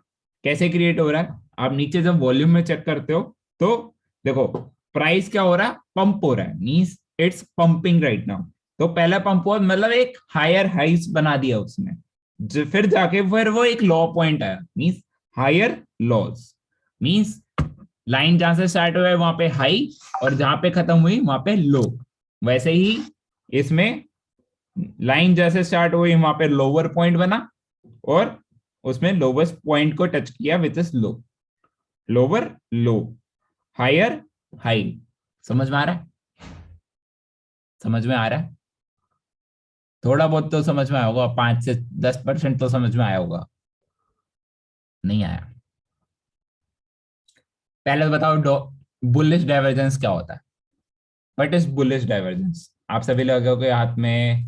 कैसे क्रिएट हो रहा है, आप नीचे जब वॉल्यूम में चेक करते हो तो देखो, प्राइस क्या हो रहा है, पंप हो रहा है, means it's pumping right now. तो पहला पंप हुआ, मतलब एक हायर हाइस बना दिया उसने. फिर जाके फिर वो एक लो पॉइंट आया, means higher lows. Means line जहां से स्टार्ट हुआ है वहां पे हाई, और जहां पे खत्म हुई वहां पे लो. वैसे ही इसमें लाइन जैसे स्टार्ट हुई वहां पे लोअर पॉइंट बना, और उसमें लोवेस्ट पॉइंट को टच किया which is low. Lower low, higher high. समझ में आ रहा है, समझ में आ रहा है, थोड़ा बहुत तो समझ में आया होगा, 5 से 10% तो समझ में आया होगा, नहीं आया. पहले तो बताओ, बुलिश डाइवर्जेंस क्या होता है. What is bullish divergence. आप सभी लोगों के हाथ में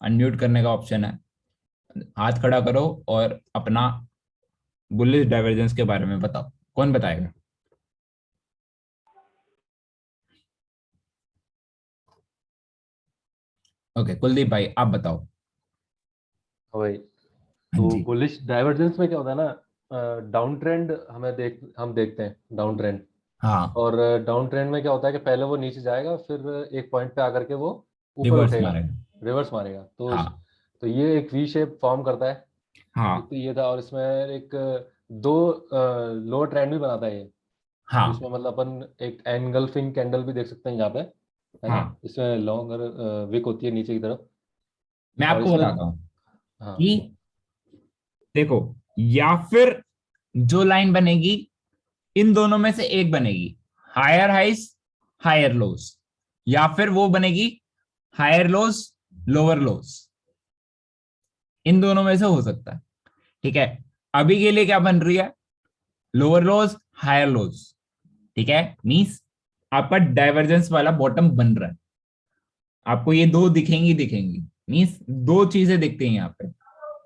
अनम्यूट करने का ऑप्शन है, हाथ खड़ा करो और अपना बुलिश डाइवर्जेंस के बारे में बताओ. कौन बताएगा. ओके, कुलदीप भाई आप बताओ. वही हाँ तो जी. बुलिश डाइवर्जेंस में क्या होता है ना, डाउन ट्रेंड हम देखते हैं डाउन ट्रेंड. हाँ, और डाउन ट्रेंड में क्या होता है कि पहले वो नीचे जाएगा, फिर एक पॉइंट पे आकर के वो ऊपर रिवर्स उठेगा, मारेगा. रिवर्स मारेगा. हाँ तो ये एक वी शेप फॉर्म करता है. एक हाँ तो ये था, और इसमें एक दो लोअर ट्रेंड भी बनाता है ये, हाँ जिसमें मतलब अपन एक एनगल्फिंग कैंडल भी देख सकते हैं यहाँ पे, है ना. हाँ. इसमें लॉन्गर विक होती है नीचे की तरफ. मैं और आपको इसमें बताता हूँ हाँ कि देखो, या फिर जो लाइन बनेगी इन दोनों में से एक बनेगी, हायर हाइस हायर लोस, या फिर वो बनेगी हायर लोस लोअर लोस. इन दोनों में से हो सकता है. ठीक है, अभी के लिए क्या बन रही है, लोअर लोस हायर लोस. ठीक है, मींस आपका डाइवर्जेंस वाला बॉटम बन रहा है. आपको ये दो दिखेंगी दिखेंगी, मींस दो चीजें दिखती हैं यहाँ पे,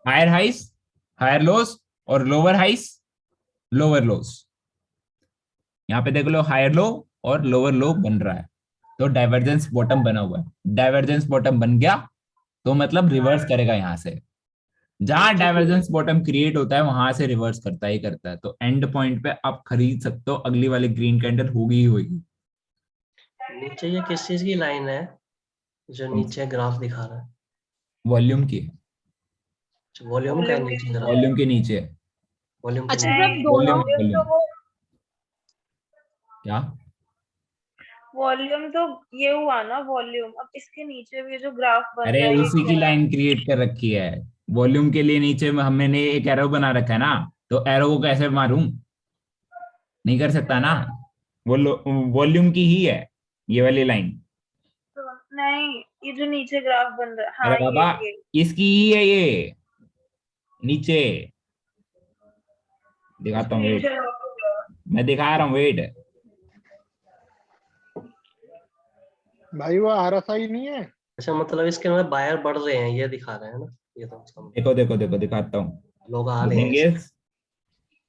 हायर हाइस हायर लोस और लोअर हाइस लोअर लोस. यहाँ पे देख लो, हायर लो और लोअर लो बन रहा है, तो डाइवर्जेंस बॉटम बना हुआ है. डाइवर्जेंस बॉटम बन गया तो मतलब रिवर्स करेगा यहाँ से. जहां नीचे के डाइवर्जेंस बॉटम क्रिएट होता है वहां से रिवर्स करता ही करता है. तो एंड पॉइंट पे आप खरीद सकते हो, अगली वाली ग्रीन कैंडल होगी ही होगी. नीचे ये किस चीज की लाइन है जो नीचे ग्राफ दिखा रहा है. वॉल्यूम की, वॉल्यूम का है नीचे ग्राफ. वॉल्यूम के नीचे, वॉल्यूम के अच्छा नीचे. जब दोनों वॉल्यूम वॉल्यूम तो वॉल्यूम वो क्या. वॉल्यूम तो ये हुआ ना वॉल्यूम. अब इसके नीचे भी जो ग्राफ बन अरे रहा है ये उसी की क्या है. लाइन क्रिएट कर रखी है. वॉल्यूम के लिए नीचे में हमने एक एरो बना रखा है ना, तो एरो को कैसे मारूं, नहीं कर सकता ना. वो वॉल्यूम की ही है ये वाली लाइन. नहीं, ये जो नीचे ग्राफ बन रहा है, हाँ अरे बाबा ये इसकी ही है ये नीचे, दिखाता हूँ वेट, स्क्रीनशॉट। मैं दिखा रहा हूँ वेट। भाई वो RSI नहीं है। अच्छा मतलब इसके अंदर बायर बढ़ रहे हैं ये दिखा रहे हैं ना, ये तो उसका मतलब देखो देखो देखो दिखाता हूँ। लोग आ रहे हैं देखेंगे।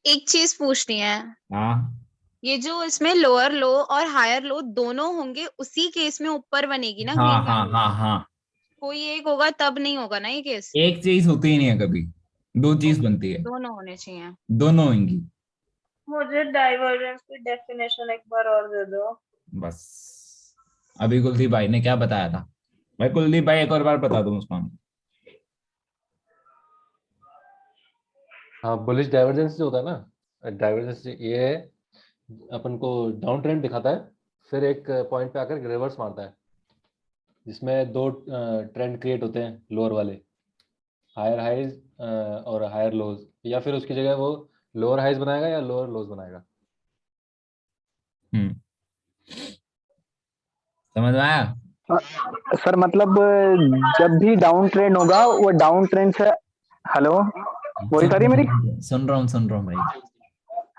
एक चीज पूछनी है, हाँ ये जो इसमें लोअर लो और हायर लो दोनों होंगे उसी केस में ऊपर बनेगी ना हाँ ग्रीन हाँ कैंडल? हाँ हाँ, कोई एक होगा तब नहीं होगा ना ये केस? एक चीज होती ही नहीं है कभी, दो चीज ओके, बनती है, दोनों होने चाहिए। दोनों होंगी। मुझे डाइवर्जेंस की डेफिनेशन एक बार और दे दो। बस अभी कुलदीप भाई ने क्या बताया था, भाई कुलदीप भाई एक और बार बता दूं उसको। हाँ, बुलिश डाइवर्जेंस जो होता है ना, डाइवर्जेंस ये अपन को डाउन ट्रेंड दिखाता है, फिर एक पॉइंट पे आकर रिवर्स मारता है, जिसमें दो ट्रेंड क्रिएट होते हैं लोअर वाले, हायर हाइज और हायर लोज, या फिर उसकी जगह वो लोअर हाइज बनाएगा या लोअर लोज बनाएगा। समझ में आया? सर मतलब जब भी डाउन ट्रेंड होगा वो डाउन ट्रेंड से, हेलो वही सुन सारी रहा मेरी, हूँ सुन रहा हूँ भाई।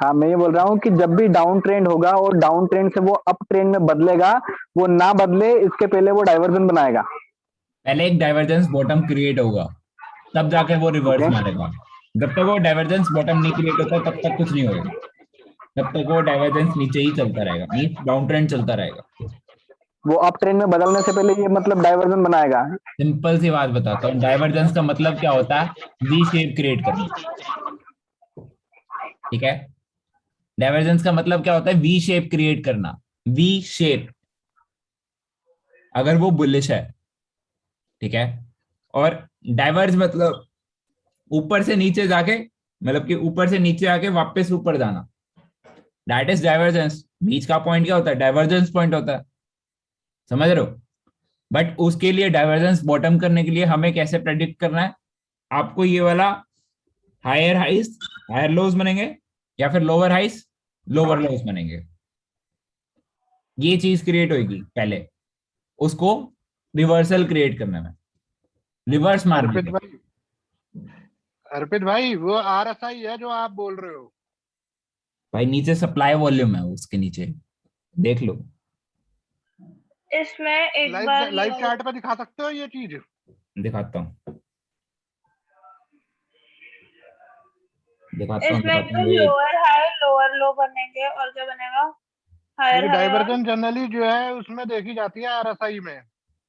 हाँ मैं ये बोल रहा हूँ कि जब भी डाउन ट्रेंड होगा और डाउन ट्रेंड से वो अप ट्रेंड में बदलेगा, वो ना बदले इसके पहले वो डाइवर्जन बनाएगा। पहले एक डाइवर्जेंस बॉटम क्रिएट होगा, तब जाके वो रिवर्स ओके, मारेगा। जब तक वो डाइवर्जेंस बॉटम नहीं क्रिएट होता तब तक कुछ नहीं होगा, तब तक वो डाइवर्जेंस नीचे ही चलता रहेगा, मीन डाउन ट्रेंड चलता रहेगा। वो अप ट्रेंड में बदलने से पहले ये मतलब डाइवर्जन बनाएगा। सिंपल सी बात बताता हूँ, डाइवर्जेंस का मतलब क्या होता है, वी शेप क्रिएट करना। ठीक है, डाइवर्जेंस का मतलब क्या होता है, वी शेप क्रिएट करना, वी शेप, अगर वो बुलिश है। ठीक है, और डाइवर्ज मतलब ऊपर से नीचे जाके, मतलब कि ऊपर से नीचे आके वापस ऊपर जाना, दैट इज डाइवर्जेंस। बीच का पॉइंट क्या होता है, डाइवर्जेंस पॉइंट होता है, समझ रहे हो? बट उसके लिए डाइवर्जेंस बॉटम करने के लिए हमें कैसे प्रेडिक्ट करना है, आपको ये वाला हायर हाइस हायर लोज बनेंगे, या फिर लोअर हाइस लोअर लोज बनेंगे, ये चीज क्रिएट होगी पहले, उसको रिवर्सल क्रिएट करने में, रिवर्स मारने अर्पित में। भाई, अर्पित भाई वो RSI है जो आप बोल रहे हो। भाई नीचे सप्लाई वॉल्यूम है, उसके नीचे देख लो। इसमें एक लाइव बार लाइव चार्ट पे दिखा सकते हो ये चीज? दिखाता हूँ इसमें दिखाता हूँ एकदम wait. Lower high lower low बनेंगे और क्या बनेगा, हायर क्योंकि हाई और डाइवर्जन जनरली जो है उसमें देखी जाती है RSI में,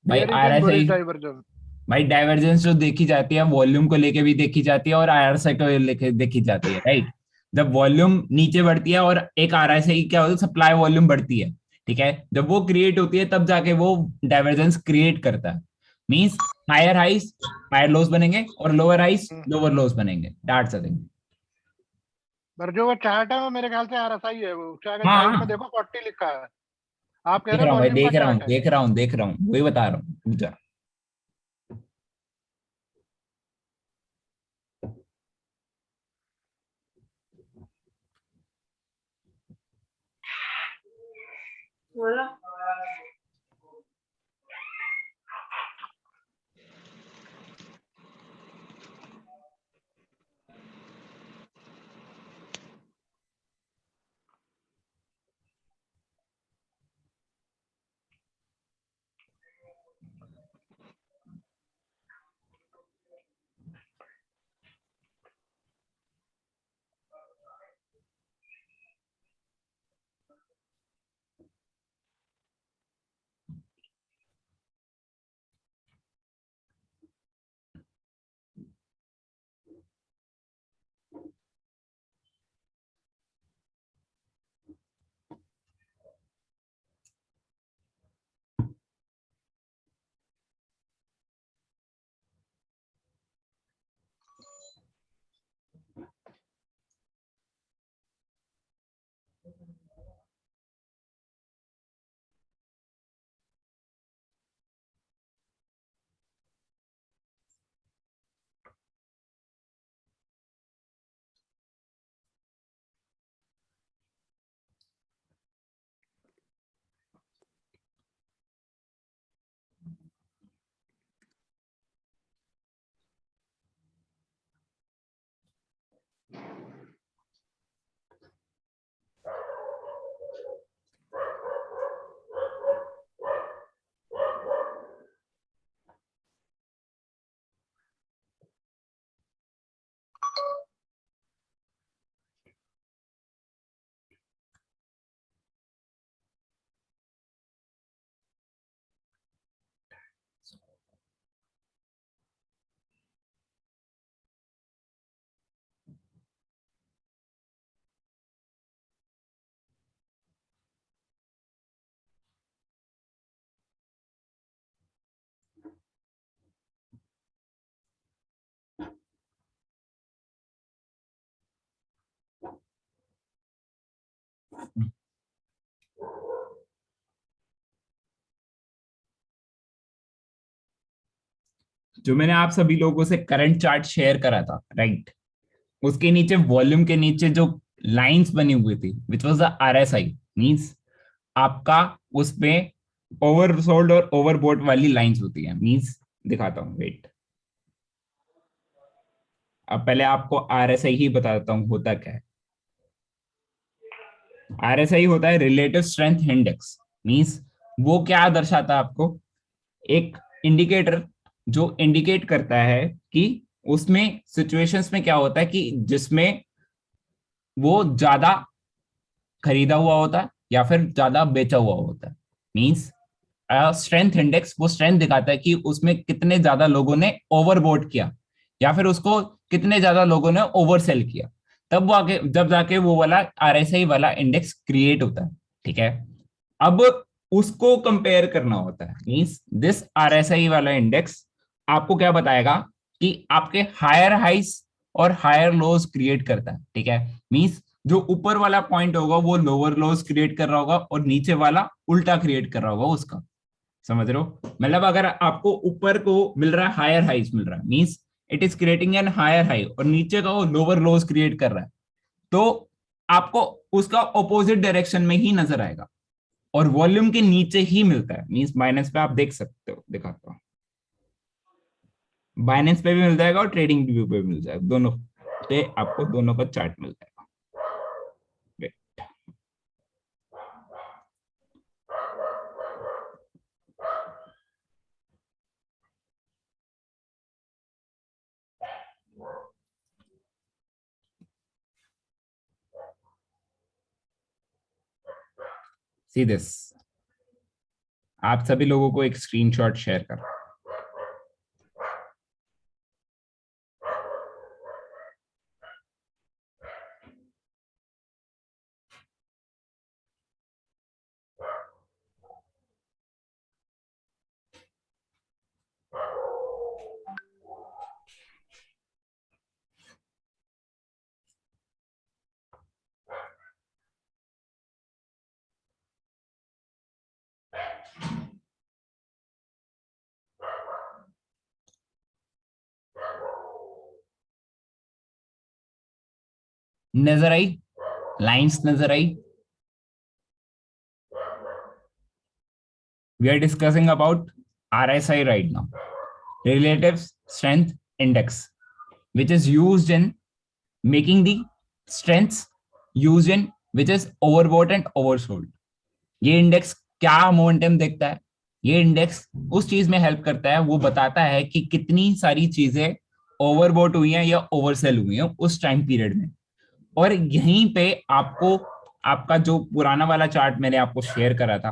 भाई bearish and bullish RSI, diversion. भाई डाइवर्जेंस जो देखी जाती है वॉल्यूम को लेके भी देखी जाती है और आरएसआई को लेके देखी जाती है, राइट? जब वॉल्यूम नीचे बढ़ती है और एक आरएसआई क्या होता है, सप्लाई वॉल्यूम बढ़ती है। ठीक है, जब वो क्रिएट होती है तब जाके वो डाइवर्जेंस क्रिएट करता है, मींस हायर हाइस हायर लोस बनेंगे और लोअर हाइस लोअर लोस बनेंगे, दैट्स द थिंग। पर जो वो चार्ट है वो मेरे ख्याल से RSI है, वो उसके आगे साइड में हाँ देखो 40 लिखा है। आप कह देख रहे रहा हो हूँ भाई, वॉल्यूम का चार्ट है। देख रहा हूँ वही बता रहा हूँ, रुक जा। बोलो। जो मैंने आप सभी लोगों से करंट चार्ट शेयर करा था, राइट, उसके नीचे वॉल्यूम के नीचे जो लाइंस बनी हुई थी which was the RSI, means आपका उसमें ओवरसोल्ड और ओवरबोट वाली लाइंस होती है, मींस दिखाता हूं, वेट। अब पहले आपको RSI ही बता देता हूं होता क्या है। RSI होता है रिलेटिव स्ट्रेंथ इंडेक्स, मींस वो क्या दर्शाता है आपको, एक इंडिकेटर जो इंडिकेट करता है कि उसमें सिचुएशंस में क्या होता है कि जिसमें वो ज्यादा खरीदा हुआ होता है या फिर ज्यादा बेचा हुआ होता है, मींस स्ट्रेंथ इंडेक्स वो स्ट्रेंथ दिखाता है कि उसमें कितने ज्यादा लोगों ने ओवरबोट किया या फिर उसको कितने ज्यादा लोगों ने ओवरसेल किया, तब वो आगे जब जाके वो वाला RSI वाला इंडेक्स क्रिएट होता है, ठीक है। अब उसको कंपेयर करना होता है, मींस दिस RSI वाला इंडेक्स आपको क्या बताएगा कि आपके हायर हाइस और हायर लोज क्रिएट करता है, ठीक है। मींस जो ऊपर वाला पॉइंट होगा वो लोअर लोज क्रिएट कर रहा होगा और नीचे वाला उल्टा क्रिएट कर रहा होगा उसका, समझ रहे हो। मतलब अगर आपको ऊपर को मिल रहा है हायर हाइस मिल रहा है, means it is creating an higher high, और नीचे का वो लोअर लोज क्रिएट कर रहा है, तो आपको उसका ऑपोजिट डायरेक्शन में ही नजर आएगा और वॉल्यूम के नीचे ही मिलता है, मींस बाइनेंस पे आप देख सकते हो, दिखाता हूं, बाइनेंस पे भी मिल जाएगा और ट्रेडिंग व्यू पे भी मिल जाएगा, दोनों पे आपको दोनों का चार्ट मिल जाएगा। See this, आप सभी लोगों को एक स्क्रीनशॉट शेयर कर रहा हूं। नजर आई, लाइंस नजर आई। We are discussing about RSI right now, relative strength index, which is used in making the strengths used in which is overbought and oversold. ये इंडेक्स क्या मोमेंटम देखता है, ये इंडेक्स उस चीज में हेल्प करता है, वो बताता है कि कितनी सारी चीजें ओवरबोट हुई हैं या ओवरसेल हुई हैं उस टाइम पीरियड में। और यहीं पे आपको आपका जो पुराना वाला चार्ट मैंने आपको शेयर करा था,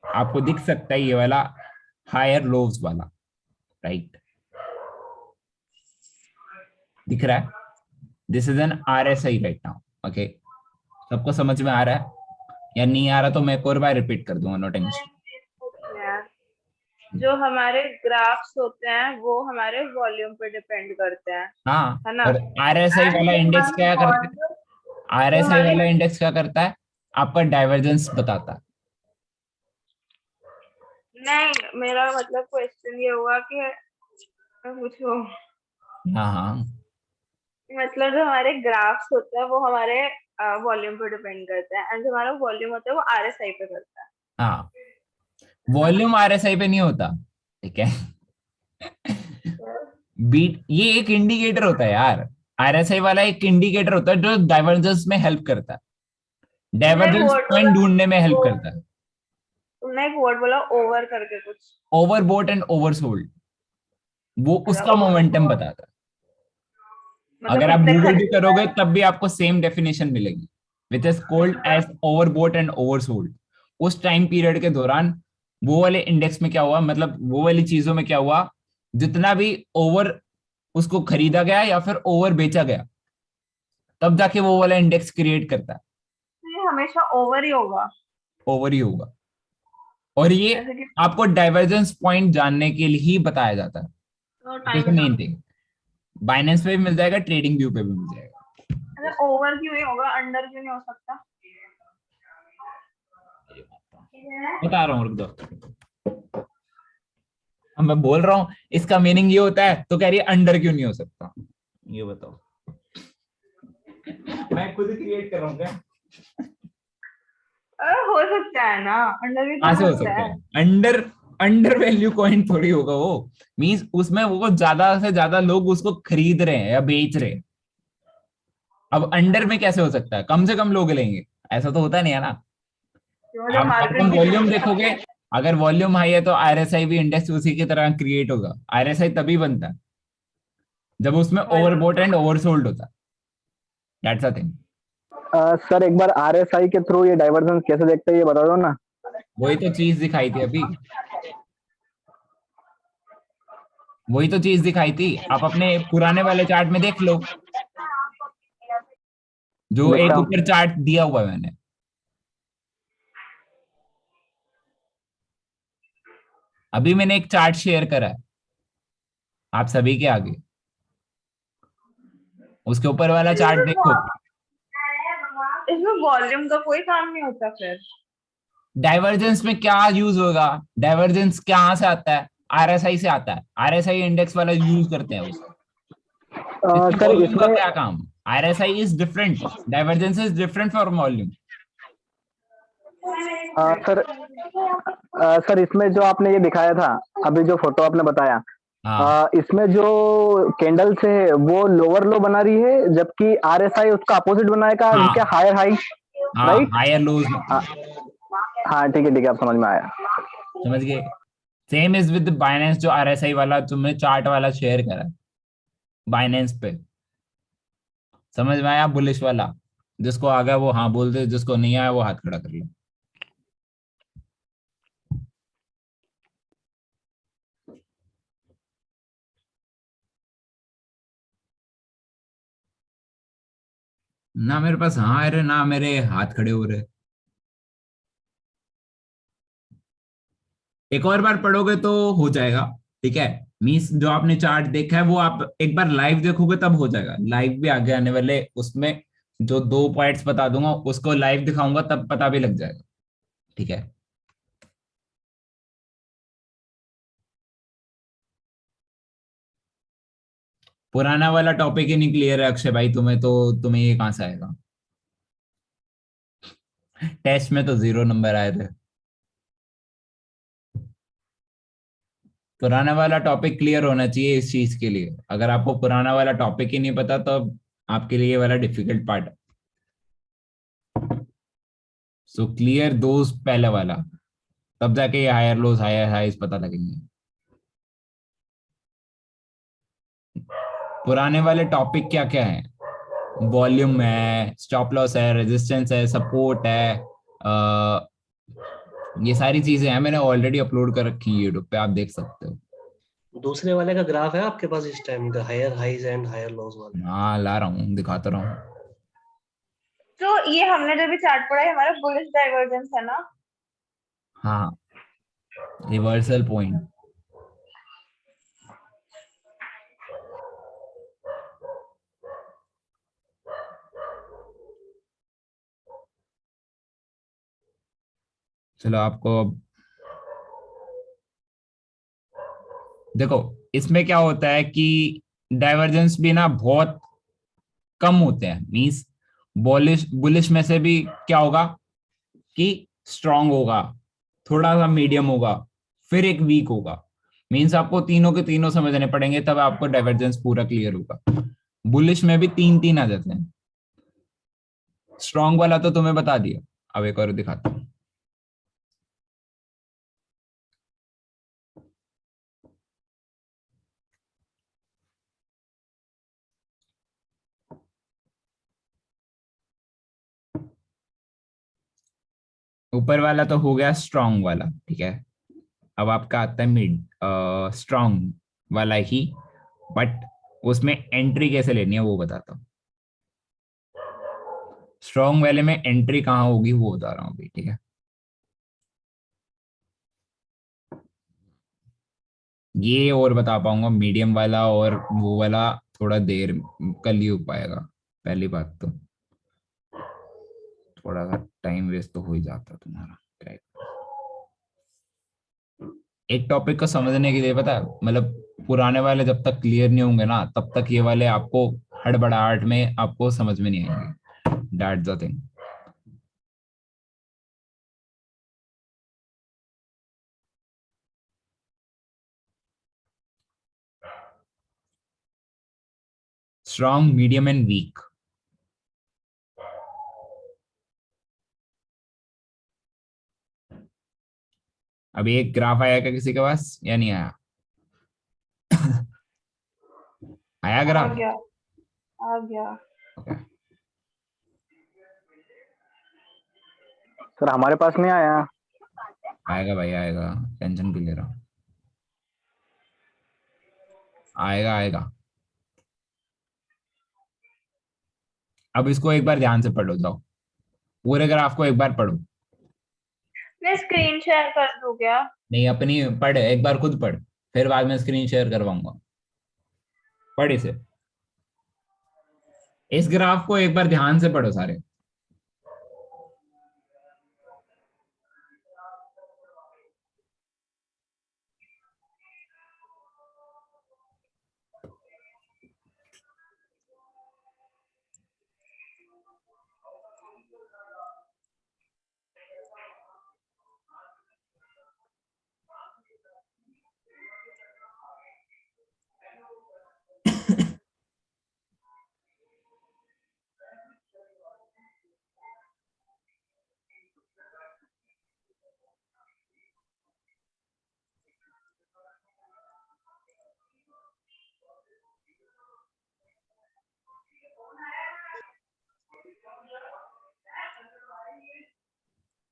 आपको दिख सकता है ये वाला हायर लोव्स वाला, राइट, दिख रहा है। This is an RSI right now, okay. सबको समझ में आ रहा है या नहीं आ रहा तो मैं एक और बार रिपीट कर दूंगा, नो टेंशन। जो हमारे ग्राफ्स होते हैं वो हमारे वॉल्यूम पे डिपेंड करते हैं, हाँ, है ना। और RSI वाला इंडेक्स क्या करता है, RSI वाला इंडेक्स क्या करता है, आपका डाइवर्जेंस बताता है। नहीं, मेरा मतलब क्वेश्चन ये हुआ कि पूछो, हाँ हाँ, मतलब जो हमारे ग्राफ्स होते हैं वो हमारे वॉल्यूम पे डिपेंड करते हैं, एंड जो हमारा वॉल्यूम होता है वो RSI पे करता है। हाँ, वॉल्यूम RSI पे नहीं होता, ठीक है। बीट ये एक इंडिकेटर होता है यार, RSI वाला एक इंडिकेटर होता है जो डाइवर्जेंस में हेल्प करता है, डाइवर्जेंस पॉइंट ढूंढने में हेल्प करता है। तुमने एक वर्ड बोला ओवर करके कुछ, ओवरबोट एंड ओवरसोल्ड, वो उसका मोमेंटम बताता है। अगर आप गूगल भी करोगे तब भी आपको सेम डेफिनेशन मिलेगी, which is called as overbought and oversold. उस टाइम पीरियड के दौरान वो वाले इंडेक्स में क्या हुआ, मतलब वो वाली चीजों में क्या हुआ, जितना भी ओवर उसको खरीदा गया या फिर ओवर बेचा गया, तब जाके वो वाला इंडेक्स क्रिएट करता है। तो ये हमेशा ओवर ही होगा, ओवर ही होगा, और ये आपको डाइवर्जेंस पॉइंट जानने के लिए ही बताया जाता है। तो टाइम मेन थिंग बाइनेंस पे भी मिल जाएगा, ट्रेडिंग व्यू पे भी मिल जाएगा। अरे ओवर क्यों नहीं होगा, अंडर क्यों नहीं हो सकता? बता रहा हूँ, रुक दो। अब मैं बोल रहा हूँ इसका मीनिंग ये होता है, तो कह रही है अंडर क्यों नहीं हो सकता, ये बताओ। मैं खुद क्रिएट कर रहा हूँ क्या? हो सकता है ना, अंडर भी तो कहाँ से हो हो सकता सकता है। है? अंडर अंडर वैल्यू कॉइन थोड़ी होगा वो, मींस उसमें वो ज्यादा से ज्यादा लोग उसको खरीद रहे हैं या बेच रहे हैं। अब अंडर में कैसे हो सकता है? कम से कम लोग लेंगे, ऐसा तो होता नहीं है ना। तो जब अब मार्केट तुम भी वॉल्यूम देखोगे, अगर वॉल्यूम हाई है तो आरएसआई भी इंडेक्स उसी की तरह क्रिएट होगा। आरएसआई तभी बनता है जब उसमें ओवरबॉट एंड ओवरसोल्ड होता है, दैट्स अ थिंग। सर एक बार आरएसआई के थ्रू ये डाइवर्जेंस कैसे देखते हैं ये बता दो ना। वही तो चीज दिखाई थी अभी, वही तो चीज दिखाई थी। आप अपने पुराने वाले चार्ट में देख लो, जो देखता एक हूँ। ऊपर चार्ट दिया हुआ है मैंने। अभी मैंने एक चार्ट शेयर करा है आप सभी के आगे, उसके ऊपर वाला चार्ट देखो। इसमें वॉल्यूम का कोई काम नहीं होता फिर। डाइवर्जेंस में क्या यूज होगा? डाइवर्जेंस कहाँ से आता है? आरएसआई से आता है, आरएसआई इंडेक्स वाला यूज करते हैं उसको। इसमें सर वॉल्यूम का इसमें क्या काम? RSI is different, divergence is different from volume. Sir sir इसमें जो आपने ये दिखाया था, अभी जो फोटो आपने बताया, हाँ इसमें जो कैंडल्स है वो लोअर लो बना रही है, जबकि आरएसआई उसका अपोजिट बनाएगा, हाँ क्या हायर हाई, हाँ, राइट? Higher lows. हाँ ठीक है, आप समझ में आया। समझ गए? सेम इज विद बाइनेंस, जो आरएसआई वाला तुमने चार्ट वाला शेयर करा बाइनेंस पे। समझ में आया? बुलिश वाला, जिसको आ गया वो हाँ बोल दे, जिसको नहीं आया वो हाथ खड़ा कर ले। ना मेरे पास हाँ आ रहे, ना मेरे हाथ खड़े हो रहे। एक और बार पढ़ोगे तो हो जाएगा, ठीक है। मीन्स जो आपने चार्ट देखा है वो आप एक बार लाइव देखोगे तब हो जाएगा। लाइव भी आगे आने वाले, उसमें जो 2 पॉइंट्स बता दूंगा उसको लाइव दिखाऊंगा तब पता भी लग जाएगा, ठीक है। पुराना वाला टॉपिक ही नहीं क्लियर है अक्षय भाई तुम्हें, तो तुम्हें ये कहां से आएगा? टेस्ट में तो 0 नंबर आए थे। पुराना वाला टॉपिक क्लियर होना चाहिए इस चीज के लिए। अगर आपको पुराना वाला टॉपिक ही नहीं पता तो आपके लिए ये वाला डिफिकल्ट पार्ट है। सो क्लियर दोस्त पहले वाला, तब जाके ये हायर लोज हायर हाइज पता लगेंगे। पुराने वाले टॉपिक क्या क्या है? वॉल्यूम है, स्टॉप लॉस है, रेजिस्टेंस है, सपोर्ट है, ये सारी चीजें हैं। मैंने ऑलरेडी अपलोड कर रखी है यूट्यूब पे, आप देख सकते हो। दूसरे वाले का ग्राफ है आपके पास इस टाइम का, higher highs and higher lows वाला? हाँ ला रहा हूँ, दिखाता रहा हूँ। तो ये हमने जब भी चार्ट पढ़ा है हमारा बुलिश डाइवर्जेंस है ना। हाँ, रिवर्सल पॉइंट। चलो आपको अब देखो, इसमें क्या होता है कि डाइवर्जेंस भी ना बहुत कम होते हैं। मींस बुलिश बुलिश में से भी क्या होगा कि स्ट्रांग होगा, थोड़ा सा मीडियम होगा, फिर एक वीक होगा। मींस आपको तीनों के तीनों समझने पड़ेंगे तब आपको डाइवर्जेंस पूरा क्लियर होगा। बुलिश में भी 3-3 आ जाते हैं। स्ट्रांग वाला तो तुम्हें बता दिया, अब एक और दिखाता हूँ। ऊपर वाला तो हो गया स्ट्रांग वाला, ठीक है। अब आपका आता है मिड स्ट्रांग वाला ही, बट उसमें एंट्री कैसे लेनी है वो बताता हूँ। स्ट्रांग वाले में एंट्री कहाँ होगी वो बता रहा हूँ अभी, ठीक है। ये और बता पाऊंगा, मीडियम वाला और वो वाला थोड़ा देर कल ही हो पाएगा। पहली बात तो थोड़ा सा टाइम वेस्ट तो हो ही जाता तुम्हारा। एक टॉपिक को समझने के लिए पता है, मतलब पुराने वाले जब तक क्लियर नहीं होंगे ना तब तक ये वाले आपको हड़बड़ाहट में आपको समझ में नहीं आएंगे। That's the thing. Strong, medium and weak. अभी एक ग्राफ आया क्या किसी के पास या नहीं आया? आया आ ग्राफ? गया आ गया। सर हमारे पास नहीं आया। आएगा भाई आएगा, टेंशन क्यों ले रहा हूं? आएगा आएगा। अब इसको एक बार ध्यान से पढ़ो, जाओ पूरे ग्राफ को एक बार पढ़ो। मैं स्क्रीन शेयर कर दूं क्या? नहीं, अपनी पढ़, एक बार खुद पढ़, फिर बाद में स्क्रीन शेयर करवाऊंगा। पढ़ इसे, इस ग्राफ को एक बार ध्यान से पढ़ो सारे।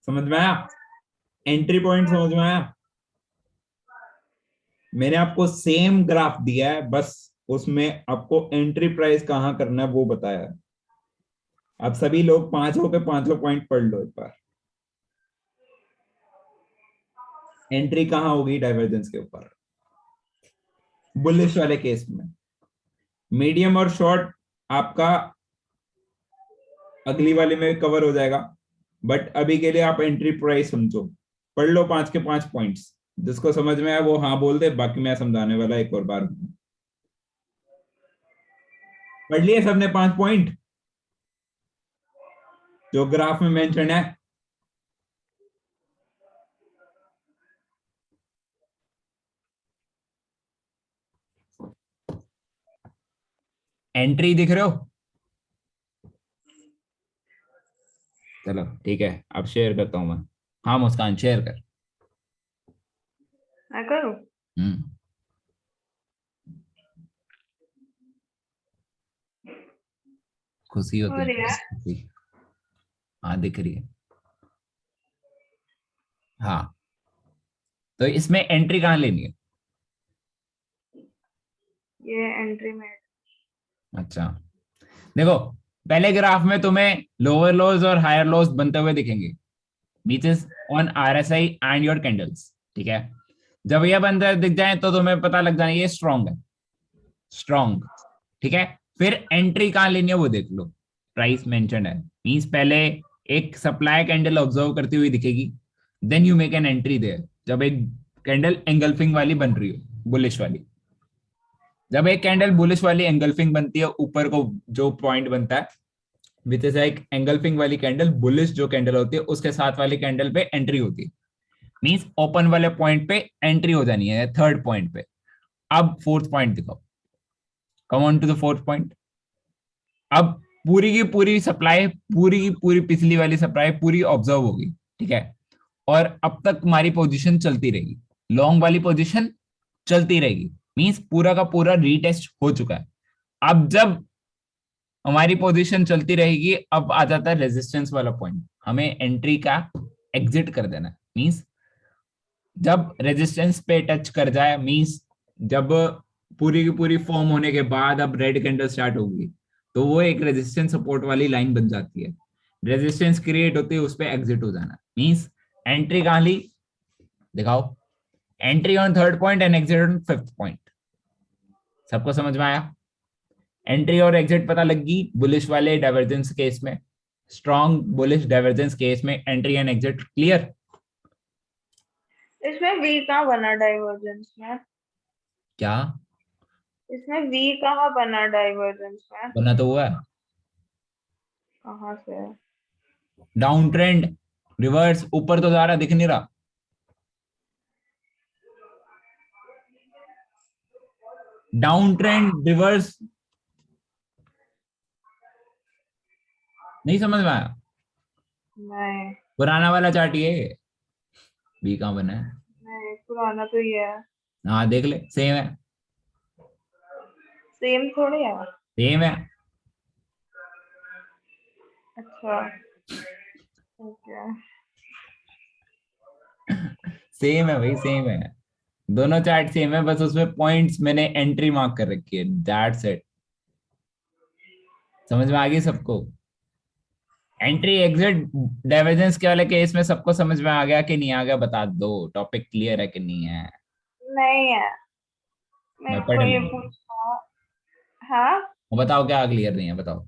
समझ में आया? एंट्री पॉइंट समझ में आया? मैंने आपको सेम ग्राफ दिया है, बस उसमें आपको एंट्री प्राइस कहाँ करना है वो बताया है। आप सभी लोग पांचों के पांचों पॉइंट पढ़ लो एक बार। एंट्री कहाँ होगी डाइवर्जेंस के ऊपर, बुलिश वाले केस में। मीडियम और शॉर्ट आपका अगली वाले में कवर हो जाएगा, बट अभी के लिए आप एंट्री प्राइस समझो, पढ़ लो पांच के पांच पॉइंट्स। जिसको समझ में आया वो हाँ बोल दे, बाकी मैं समझाने वाला एक और बार। पढ़ लिए सबने पांच पॉइंट जो ग्राफ में मेंशन है? एंट्री दिख रहे हो? चलो ठीक है, अब शेयर करता हूं मैं। हाँ मुस्कान शेयर कर। मैं करूं? खुशी होती और है यार खुशी। हाँ दिख रही है। हाँ तो इसमें एंट्री कहाँ लेनी है? ये एंट्री में। अच्छा देखो, पहले ग्राफ में तुम्हें लोअर लोज और हायर लोज बनते हुए दिखेंगे, which is on RSI and your candles. ठीक है, जब ये बनते दिख जाए तो तुम्हें पता लग जाए ये स्ट्रॉन्ग है, स्ट्रॉन्ग। ठीक है, फिर एंट्री कहाँ लेनी है वो देख लो। प्राइस मेंशन है, मींस पहले एक सप्लाई कैंडल ऑब्जर्व करती हुई दिखेगी, then you make an entry there. जब एक कैंडल एंगल्फिंग वाली बन रही हो, बुलिश वाली, जब एक कैंडल बुलिश वाली एंगल्फिंग बनती है, ऊपर को जो पॉइंट बनता है विच इज एक एंगल्फिंग वाली कैंडल, बुलिश जो कैंडल होती है उसके साथ वाली कैंडल पे एंट्री होती है, मींस ओपन वाले पॉइंट पे एंट्री हो जानी है, थर्ड पॉइंट पे। अब फोर्थ पॉइंट दिखाओ, come on to the fourth point. अब पूरी की पूरी सप्लाई, पूरी की पूरी पिछली वाली सप्लाई पूरी ऑब्जर्व होगी। ठीक है, और अब तक हमारी पोजीशन चलती रहेगी, लॉन्ग वाली पोजीशन चलती रहेगी, मींस पूरा का पूरा रीटेस्ट हो चुका है। अब जब हमारी पोजीशन चलती रहेगी, अब आ जाता है रेजिस्टेंस वाला पॉइंट, हमें एंट्री का एग्जिट कर देना है। मींस जब रेजिस्टेंस पे टच कर जाए, मींस जब पूरी की पूरी फॉर्म होने के बाद अब रेड कैंडल स्टार्ट होगी, तो वो एक रेजिस्टेंस सपोर्ट वाली लाइन बन जाती है। रेजिस्टेंस क्रिएट होती है, उस पर एग्जिट हो जाना। मींस एंट्री कहां ली दिखाओ, entry on third point and exit on fifth point. सबको समझ में आया? एंट्री और एग्जिट पता लगी बुलिश वाले डाइवर्जेंस केस में, स्ट्रॉन्ग बुलिश डाइवर्जेंस केस में एंट्री एंड एग्जिट क्लियर। इसमें वी कहाँ बना डाइवर्जेंस में? क्या इसमें वी कहाँ बना डाइवर्जेंस में? बना तो हुआ है, कहाँ से? डाउन ट्रेंड रिवर्स, ऊपर तो जा रहा दिख नहीं रहा। डाउन ट्रेंड रिवर्स, नहीं समझ में आया? नहीं पुराना वाला चार्ट ये बी कहाँ बना है? नहीं, पुराना तो ये है। हाँ देख ले, सेम है, सेम थोड़ी है। सेम है। अच्छा ठीक है। सेम है भाई, सेम है, दोनों चार्ट सेम है, बस उसमें पॉइंट्स मैंने एंट्री मार्क कर रखी है, दैट्स इट। समझ में आ गई सबको? एंट्री एग्जिट डाइवर्जेंस के वाले केस में सबको समझ में आ गया कि नहीं आ गया? बता दो, टॉपिक क्लियर है कि नहीं है? नहीं है, मैं मेरे पढ़ को ये लूंगा। पूछना। हाँ, बताओ क्या क्लियर नहीं है, बताओ।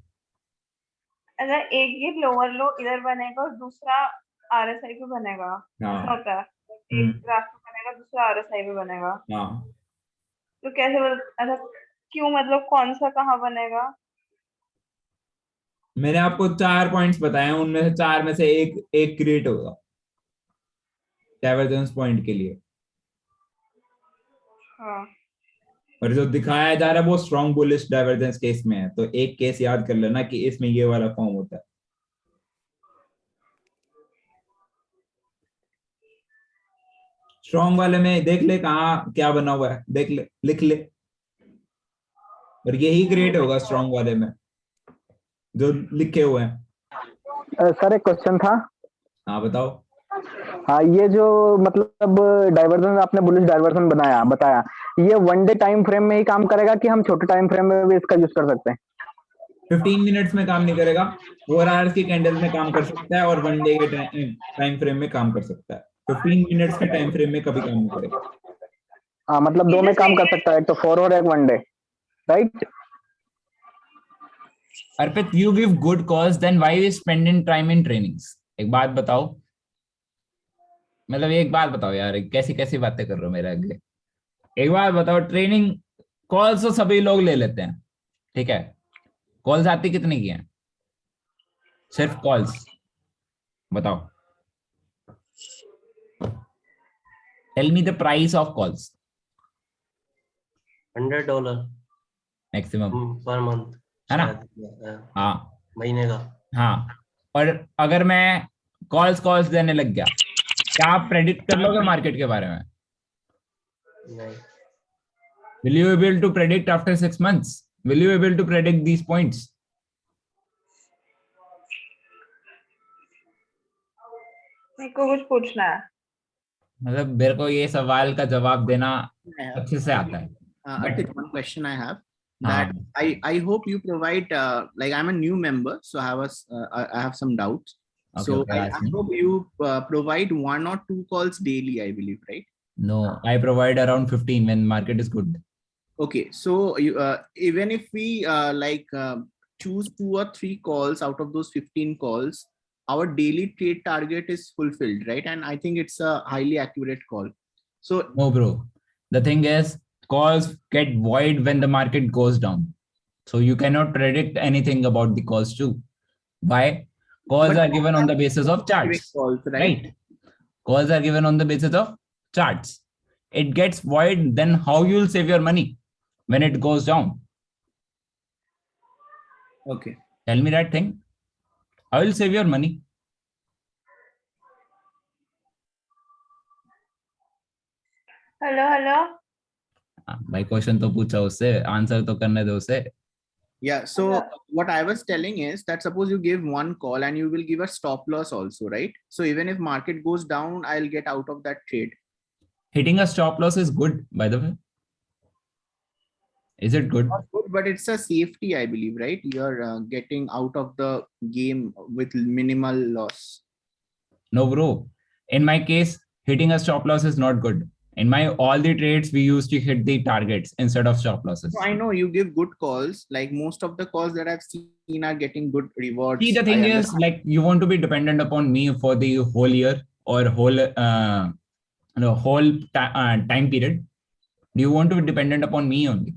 अगर एक ये लोअर लो इधर बनेगा और दूसरा आरएसआई पे बनेगा, हाँ। ऐसा होता है? एक ग्राफ पे बनेगा, दूसरा आरएसआई पे बनेगा, हाँ, तो कैसे ऐसा क्यों? मतलब कौन सा कहाँ बनेगा? मैंने आपको 4 पॉइंट्स बताए हैं, उनमें से 4 में से एक एक क्रिएट होगा डाइवर्जेंस पॉइंट के लिए, हाँ और जो दिखाया जा रहा है वो स्ट्रॉन्ग बुलिश डाइवर्जेंस केस में है। तो एक केस याद कर लेना कि इसमें ये वाला फॉर्म होता है। स्ट्रॉन्ग वाले में देख ले कहाँ क्या बना हुआ है, देख ले, लिख ले, और यही क्रिएट होगा स्ट्रॉन्ग वाले में जो लिखे हुए हैं। सर एक क्वेश्चन था। हाँ बताओ। हाँ, ये जो मतलब डाइवर्जन आपने बुलिश डाइवर्जन बताया, ये वन डे टाइम फ्रेम में ही काम करेगा कि हम छोटे टाइम फ्रेम में भी इसका यूज कर सकते हैं? 15 मिनट्स में काम नहीं करेगा, 4 आवर्स की कैंडल में काम कर सकता है और 1 डे के टाइम फ्रेम में काम कर सकता है। 15 मिनट्स के टाइम फ्रेम में कभी काम नहीं करेगा। हाँ, मतलब दो में काम कर सकता है, एक तो 4 और एक 1 day, right? Arpit, you give good cause, then why you spending time in trainings? एक बात बताओ, मतलब एक बात बताओ यार, कैसी कैसी बातें कर रहे हो मेरे आगे। एक बात बताओ, ट्रेनिंग कॉल्स तो सभी लोग ले लेते हैं, ठीक है? कॉल्स आती कितने की हैं? सिर्फ कॉल्स बताओ, tell me the price of calls. $100 maximum per month, है ना? हाँ, महीने का। हाँ, और अगर मैं कॉल्स देने लग गया, क्या आप प्रेडिक्ट कर लोगे मार्केट के बारे में? नहीं। Will you able to predict after 6 months? Will you able to predict these points? मेरे को कुछ पूछना है। मतलब मेरे को ये सवाल का जवाब देना अच्छे से आता है। Arpit, one question I have, हाँ, that I hope you provide like I'm a new member, so I have some doubts. Okay, So okay, I ask me. hope you provide 1 or 2 calls daily, I believe, right? No, I provide around 15 when market is good. Okay, so you even if we choose 2 or 3 calls out of those 15 calls, our daily trade target is fulfilled, right? And I think it's a highly accurate call. So No, bro. The thing is, calls get void when the market goes down. So you cannot predict anything about the calls too. Why? Calls But are given on the basis of charts, calls, right? Calls are given on the basis of charts. It gets void, then how you will save your money when it goes down? Okay. Tell me that thing. How will save your money? Hello भाई क्वेश्चन तो पूछा उससे, आंसर तो करने दो उसे। Yeah, so what I was telling is that suppose you give 1 call and you will give a stop loss also, right? So even if market goes down, I'll get out of that trade. Hitting a stop loss is good, by the way. Is it good? Not good, but it's a safety, I believe, right? You're getting out of the game with minimal loss. No, bro. In my case, hitting a stop loss is not good. In my all the trades, we used to hit the targets instead of stop losses. So I know you give good calls. Like most of the calls that I've seen are getting good rewards. See, the thing is, like, you want to be dependent upon me for the whole year or whole the whole time period? Do you want to be dependent upon me only?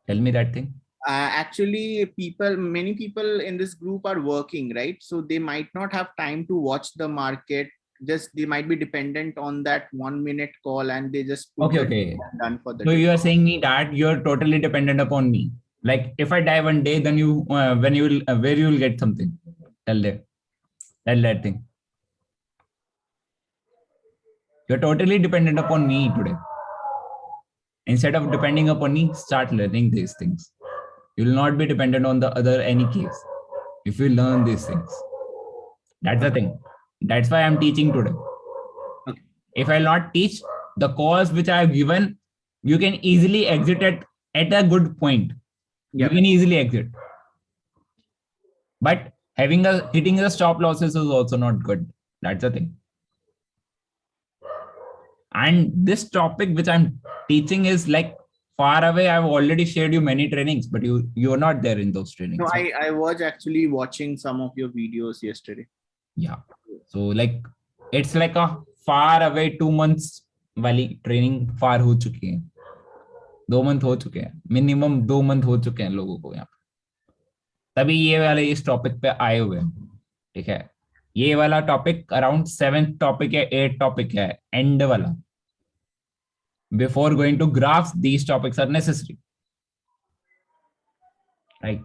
Tell me that thing. Actually, many people in this group are working, right? So they might not have time to watch the market. Just they might be dependent on that 1 minute call, and they just put Okay, the okay. done for the So day. you are saying me that you're totally dependent upon me. Like if I die one day, then you, when you will, where you will get something? Tell that thing. You're totally dependent upon me today. Instead of depending upon me, start learning these things. You will not be dependent on the other any case if you learn these things. That's the thing. That's why I'm teaching today. Okay. If I'll not teach the course which I have given, you can easily exit at a good point. Yeah. You can easily exit. But hitting the stop losses is also not good. That's the thing. And this topic which I'm teaching is like far away. I've already shared you many trainings, but you're not there in those trainings. No, I was actually watching some of your videos yesterday. Yeah. So like it's like a far away 2 months वाली ट्रेनिंग फार हो चुकी है. 2 month हो चुके हैं, मिनिमम 2 month हो चुके हैं लोगों को यहाँ पे. तभी ये वाले इस टॉपिक पे आए हुए हैं. ठीक है. ये वाला टॉपिक अराउंड 7th टॉपिक है, 8th टॉपिक है, एंड वाला. Before going to graphs, these topics are necessary, right?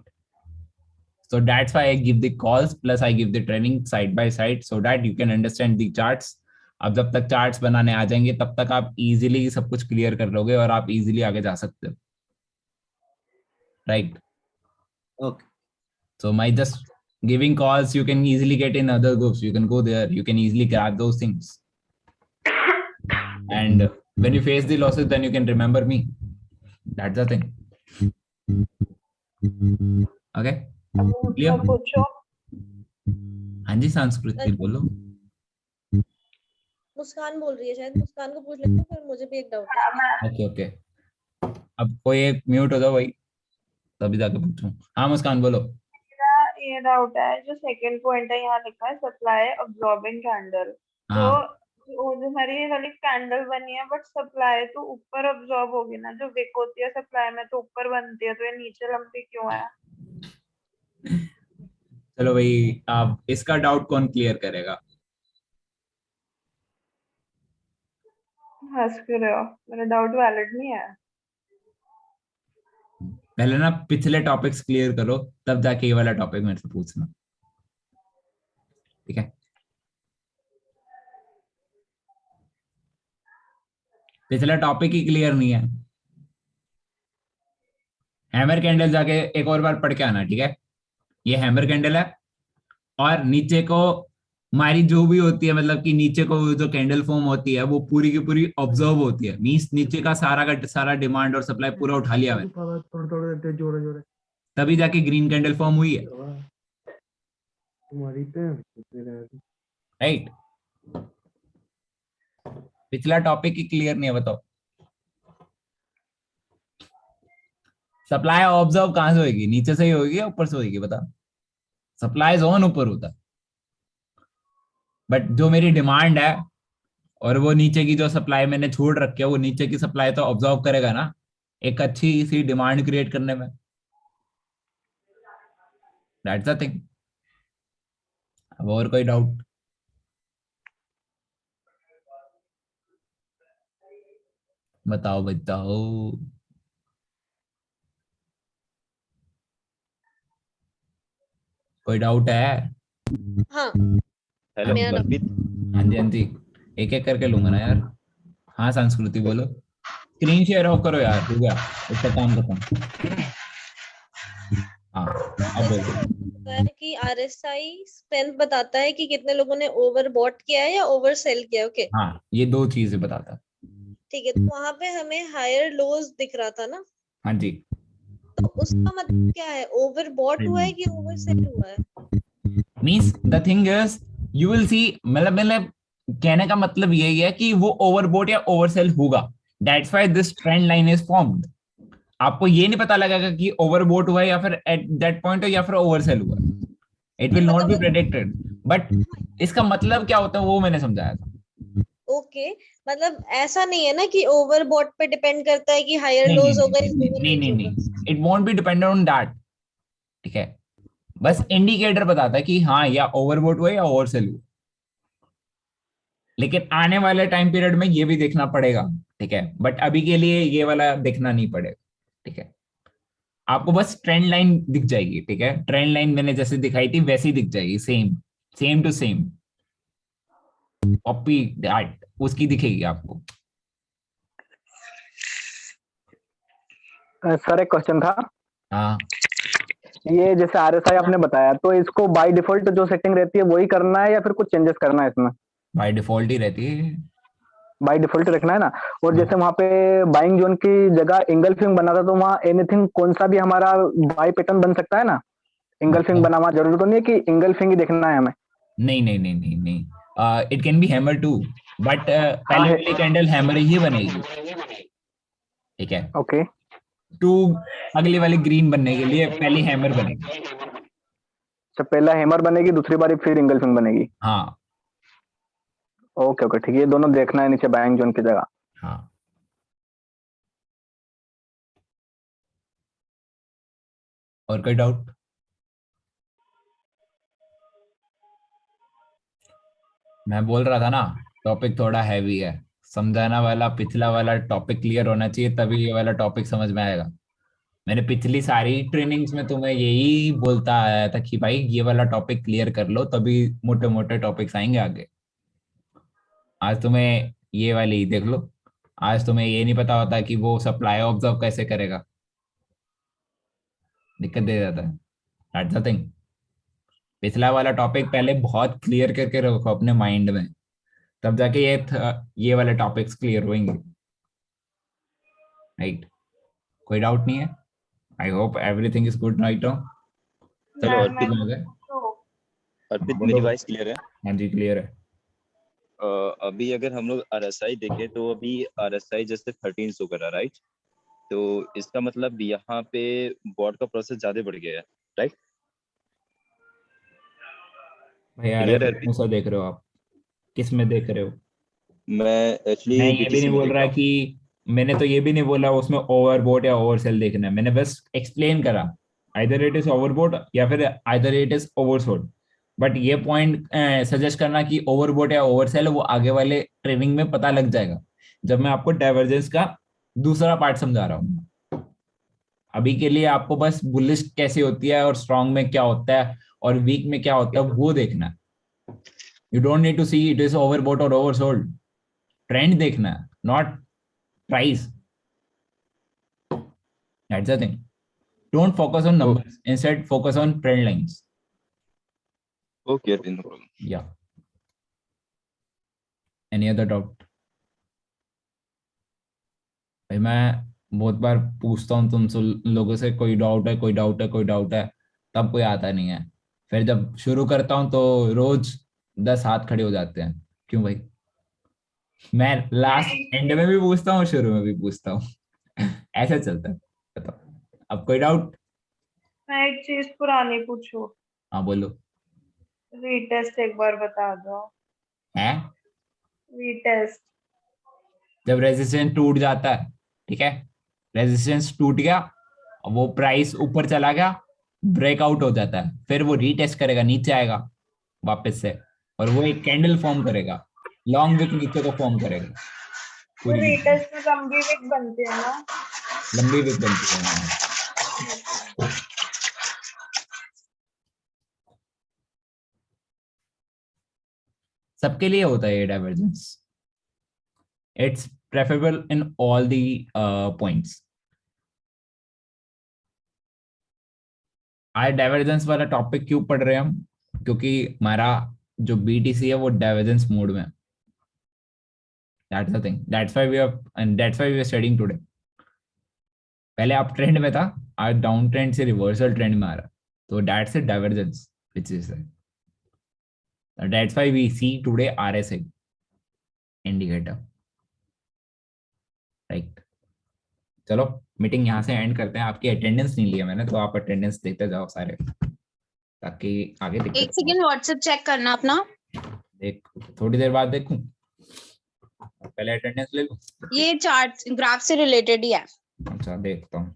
So that's why I give the calls plus I give the training side by side so that you can understand the charts. अब जब तक चार्ट्स बनाने आ जाएंगे तब तक आप इजीली सब कुछ क्लियर कर लोगे और आप इजीली आगे जा सकते हो, right? Okay. So my just giving calls, you can easily get in other groups. You can go there. You can easily grab those things. And when you face the losses, then you can remember me. That's the thing. Okay? Clear? हाँ जी, संस्कृति बोलो. मुस्कान बोल रही है, शायद मुस्कान को पूछ लेते हैं, फिर मुझे भी एक डाउट है. Okay okay. अब कोई एक म्यूट हो जाओ भाई, तभी जाके पूछूं. हाँ मुस्कान बोलो. ये डाउट है, जो सेकंड पॉइंट है यहाँ लिखा है सप्लाई अब्सॉर्बिंग कैंडल. तो वो जो हमारी ये वाली कैंडल बनी है, बट सप्लाई तो ऊपर अब्सॉर्ब होगी ना. जो विक होती है सप्लाई में तो ऊपर बनती है, तो ये नीचे लंबी क्यों है? चलो भाई, आप इसका डाउट कौन क्लियर करेगा? हंस क्यों रहे हो? मेरा डाउट वैलिड नहीं है. पहले ना पिछले टॉपिक्स क्लियर करो, तब जाके ये वाला टॉपिक मेरे से पूछना. ठीक है. पिछला टॉपिक ही क्लियर नहीं है. हैमर कैंडल जाके एक और बार पढ़ के आना. ठीक है. ये हैमर कैंडल है और नीचे को हमारी जो भी होती है, मतलब कि नीचे को जो कैंडल फॉर्म होती है वो पूरी की पूरी ऑब्जर्व होती है. मींस नीचे का सारा डिमांड और सप्लाई पूरा उठा लिया है, तभी जाके ग्रीन कैंडल फॉर्म हुई है. राइट. पिछला टॉपिक ही क्लियर नहीं है, बताओ. सप्लाई ऑब्जर्व कहां से होगी? नीचे से ही होगी या ऊपर से होगी? बता. सप्लाई जोन ऊपर होता है, बट जो मेरी डिमांड है और वो नीचे की जो सप्लाई मैंने छोड़ रखी है, वो नीचे की सप्लाई तो ऑब्जर्व करेगा ना एक अच्छी सी डिमांड क्रिएट करने में. That's the thing. अब और कोई डाउट? बताओ बताओ. कोई डाउट है? हाँ. हेलो अर्पित. हाँ जी हाँ जी, एक एक करके लूंगा ना यार. हाँ संस्कृति बोलो. स्क्रीन शेयर ऑफ करो यार, हो गया उसका काम खत्म. हाँ अब बोलो. कि RSI स्ट्रेंथ बताता है कि कितने लोगों ने ओवर बॉट किया है या ओवर सेल किया है. ओके. हाँ, ये दो चीजें बताता है. ठीक है. तो वहां पे हमें हायर लोज दिख रहा था ना. हाँ जी. तो उसका मतलब क्या है? ओवर बॉट हुआ है कि ओवर सेल हुआ है? Means the thing is you will see, मतलब कहने का मतलब यही है कि वो ओवरबोट या ओवरसेल होगा. That's why this trend line is formed. आपको ये नहीं पता लगेगा कि ओवरबोट हुआ है या फिर एट दैट पॉइंट या फिर ओवरसेल हुआ है. It will not be predicted. But इसका मतलब क्या होता है वो मैंने समझाया था. ओके मतलब ऐसा नहीं है ना कि ओवरबॉट पे डिपेंड करता है कि हायर नहीं लोज होगा नहीं नहीं नहीं, it won't be dependent on that, ठीक है। बस इंडिकेटर बताता है कि हाँ या ओवरबॉट हुआ या ओवरसेल हुआ, लेकिन आने वाले टाइम पीरियड में ये भी देखना पड़ेगा, ठीक है। बट अभी के लिए ये वाला देखना नहीं पड़ेगा, ठीक है। आपको बस ट्रेंड लाइन दिख जाएगी, ठीक है। ट्रेंड लाइन मैंने जैसे दिखाई थी वैसी दिख जाएगी, same same to same, copy that उसकी दिखेगी आपको। सर एक क्वेश्चन था। हाँ, ये जैसे RSI आपने बताया, तो इसको बाय डिफॉल्ट जो सेटिंग रहती है वही करना है या फिर कुछ चेंजेस करना है इसमें? बाय डिफॉल्ट ही रहती है, बाय डिफॉल्ट रखना है ना। और जैसे वहाँ पे बाइंग जोन की जगह इंगल्फिंग बना था, तो वहाँ एनीथिंग कौन सा भी हमारा बाय पैटर्न बन सकता है ना। इंगल्फिंग बना हुआ जरूरी तो नहीं है कि इंगल्फिंग ही देखना है हमें। नहीं नहीं नहीं नहीं नहीं, it can be hammer too, but पहले वाली कैंडल हैमर ही बनेगी, ठीक है। ओके, टू अगली वाली ग्रीन बनने के लिए पहली हैमर बनेगी। तो पहला हैमर बनेगी, दूसरी बारी फिर इंगल्फिंग बनेगी। हाँ ओके ओके ठीक है, ये दोनों देखना है नीचे बाइंग जोन की जगह। हाँ। और कोई डाउट? मैं बोल रहा था ना, टॉपिक थोड़ा हैवी है, समझाना वाला पिछला वाला टॉपिक क्लियर होना चाहिए, तभी ये वाला टॉपिक समझ में आएगा। मैंने पिछली सारी ट्रेनिंग्स में तुम्हें यही बोलता आया था कि भाई ये वाला टॉपिक क्लियर कर लो, तभी मोटे मोटे टॉपिक्स आएंगे आगे। आज तुम्हें ये वाली देख लो, आज तुम्हें ये नहीं पता होता कि वो सप्लाई ऑब्जर्व कैसे करेगा, दिक्कत दे जाता है। That's the thing. पिछला वाला टॉपिक पहले बहुत क्लियर करके रखो अपने माइंड में, तब जाके ये वाले टॉपिक्स क्लियर होंगे, राइट। कोई डाउट नहीं है? I hope everything is good right now. चलो मैं अर्पित आ गए। अर्पित बोलो। मेरी वॉइस क्लियर है? हाँ जी क्लियर है। अभी अगर हम लोग RSI देखें तो अभी RSI जैसे 13 शो कर रहा है, राइट? तो इसका मतलब यहाँ पे बॉट का प्रोसेस ज्यादा बढ़ गया है, राइट? भैया क्लियर है अरे कौन सा देख रहे हो आप, किस में देख रहे हो? मैं एक्चुअली मैं ये भी BTC नहीं में बोल देख रहा रहा हूँ। कि, मैंने तो ये भी नहीं बोला उसमें ओवरबोट या ओवरसेल देखना है, मैंने बस एक्सप्लेन करा आइदर इट इज ओवरबोट या फिर either it is oversold. But ये पॉइंट सजेस्ट करना कि ओवरबोट या ओवरसेल, वो आगे वाले ट्रेनिंग में पता लग जाएगा जब मैं आपको डाइवर्जेंस का दूसरा पार्ट समझा रहा हूँ। अभी के लिए आपको बस बुलिश कैसे होती है और स्ट्रॉन्ग में क्या होता है और वीक में क्या होता है वो देखना है। You don't need to see it is overbought और ओवरसोल्ड, ट्रेंड देखना है, not price. That's the thing. Don't focus on numbers. Instead, focus on trend lines. Okay, no problem. Yeah. Any other doubt? भाई मैं बहुत बार पूछता हूँ तुम लोगों से, कोई डाउट है कोई डाउट है कोई डाउट है, तब कोई आता नहीं है। फिर जब शुरू करता हूँ तो रोज 10 हाथ खड़े हो जाते हैं। क्यों भाई? मैं लास्ट एंड में भी पूछता हूँ, शुरू में भी पूछता हूँ। ऐसा चलता है। बताओ अब कोई डाउट? मैं एक चीज पुरानी पूछूं? हाँ बोलो। रीटेस्ट एक बार बता दो। है रीटेस्ट जब रेजिस्टेंस टूट जाता है, ठीक है, रेजिस्टेंस टूट गया, वो प्राइस ऊपर चला गया, ब्रेकआउट हो जाता है, फिर वो रीटेस्ट करेगा, नीचे आएगा वापस से, और वो एक कैंडल फॉर्म करेगा, लॉन्ग विक नीचे को फॉर्म करेगा। वो पूरी रीटेस्ट में लंबी विक बनती है ना? लंबी विक बनती है। सबके लिए होता है ये divergence. It's preferable in all the points. आज डाइवर्जेंस वाला टॉपिक क्यों पढ़ रहे हैं हम? क्योंकि हमारा जो BTC है वो डाइवर्जेंस मोड में है। That's the thing. That's why we are studying today. पहले आप ट्रेंड में था, आज डाउन ट्रेंड से रिवर्सल ट्रेंड में आ रहा, तो that's a divergence which is there. That's why we see today RSI indicator. Right. चलो मीटिंग यहाँ से एंड करते हैं। आपकी अटेंडेंस नहीं लिया मैंने, तो आप अटेंडेंस देखते जाओ सारे, ताकि आगे दिक्कत। एक सेकंड व्हाट्सएप चेक करना अपना। देख, थोड़ी देर बाद देखूं। पहले अटेंडेंस ले लो। ये चार्ट ग्राफ से रिलेटेड ही है। अच्छा देखता हूँ।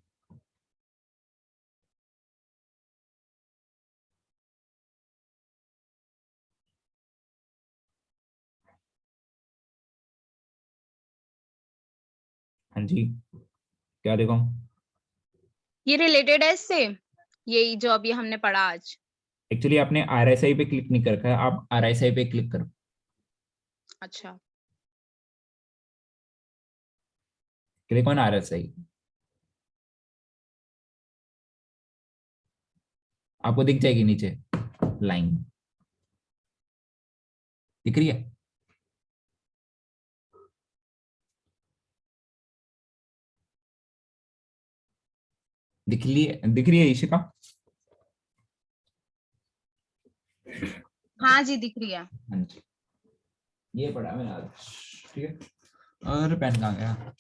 हाँ जी, क्या देखो? ये रिलेटेड है इससे, यही जो अभी हमने पढ़ा आज। एक्चुअली आपने RSI पे क्लिक नहीं कर रखा है, आप RSI पे क्लिक करो। अच्छा, क्लिक ऑन RSI। आपको दिख जाएगी नीचे लाइन, दिख रही है? दिख रही है इशिका? हाँ जी दिख रही है। हाँ जी, ये पढ़ा मैंने आज। ठीक है, और पेन कहाँ गया?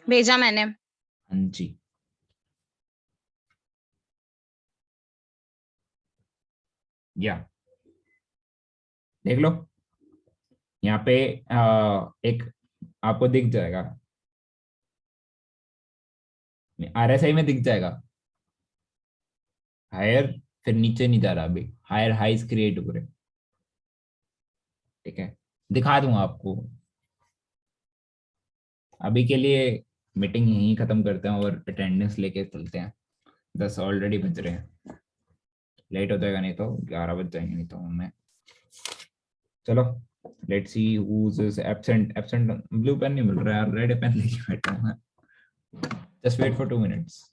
भेजा मैंने। हाँ जी, या देख लो यहाँ पे एक आपको दिख जाएगा, RSI में दिख जाएगा हायर, फिर नीचे नहीं जा रहा अभी, हायर हाइज क्रिएट हो रहे। ठीक है, दिखा दूंगा आपको। अभी के लिए मीटिंग यहीं खत्म करते हैं और अटेंडेंस लेके चलते हैं। 10 ऑलरेडी बज रहे हैं, लेट हो जाएगा नहीं तो 11 बज जाएंगे नहीं तो हमें। चलो let's see who's is absent. Absent blue pen नहीं मिल रहा है, रेड पेन लेके बैठा हूं मैं। Just wait for 2 minutes.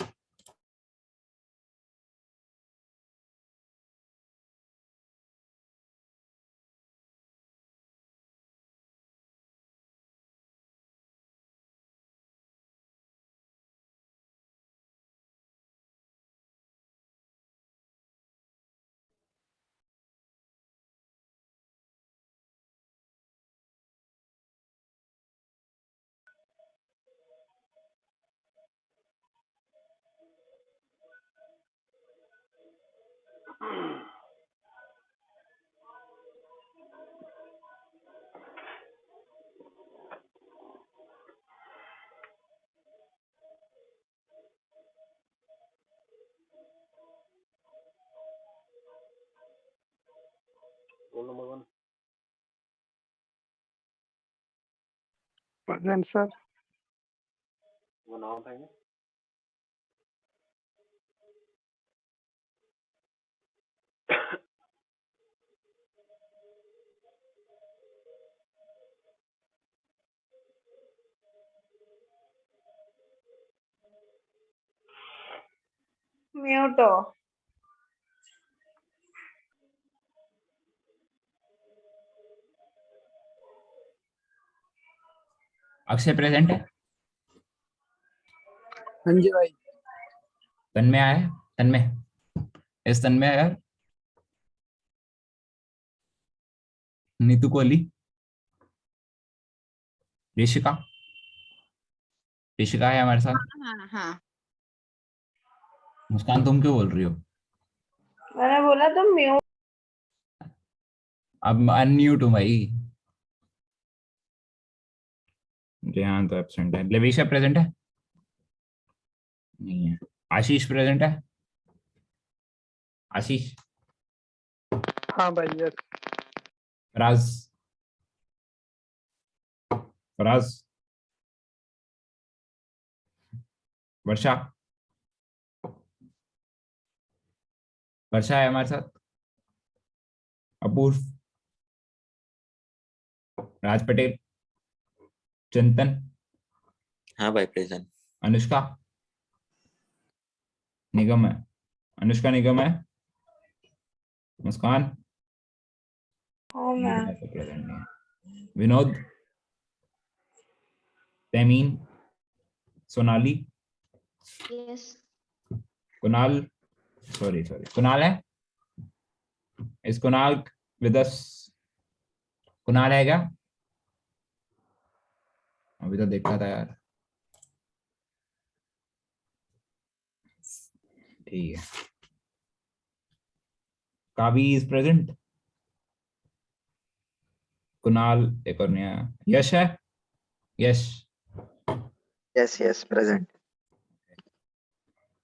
Roll number 1 present sir. वो नाम बताएंगे। म्यूट हो। अक्षय प्रेजेंट है? हाँ जी भाई। तन्मय आया है? तन्मय, इस तन्मय आया? नीतू कोहली? ऋषिका? ऋषिका है हमारे साथ? हाँ हाँ। मुस्कान तुम क्यों बोल रही हो? मैंने बोला तुम म्यूट। अब अनम्यूट हूं भाई। रेहान तो एब्सेंट है। लविशा प्रेजेंट है? नहीं है। आशीष प्रेजेंट है? आशीष? हाँ भाई यस। फराज? फराज? वर्षा? वर्षा है हमारे साथ? अपूर्व? राज पटेल? चिंतन? हाँ भाई प्रेजेंट। अनुष्का? निगम है? अनुष्का निगम है? मुस्कान? हाँ मैम। प्रेजेंट नहीं है। विनोद? तमीन? सोनाली? यस। कुणाल? सॉरी कुणाल है? इस कुणाल विद अस? कुणाल है क्या? अभी तो देखा था यार। ठीक है, कावी इज प्रेजेंट, कुणाल एक और नया, यश है, Yash, yes present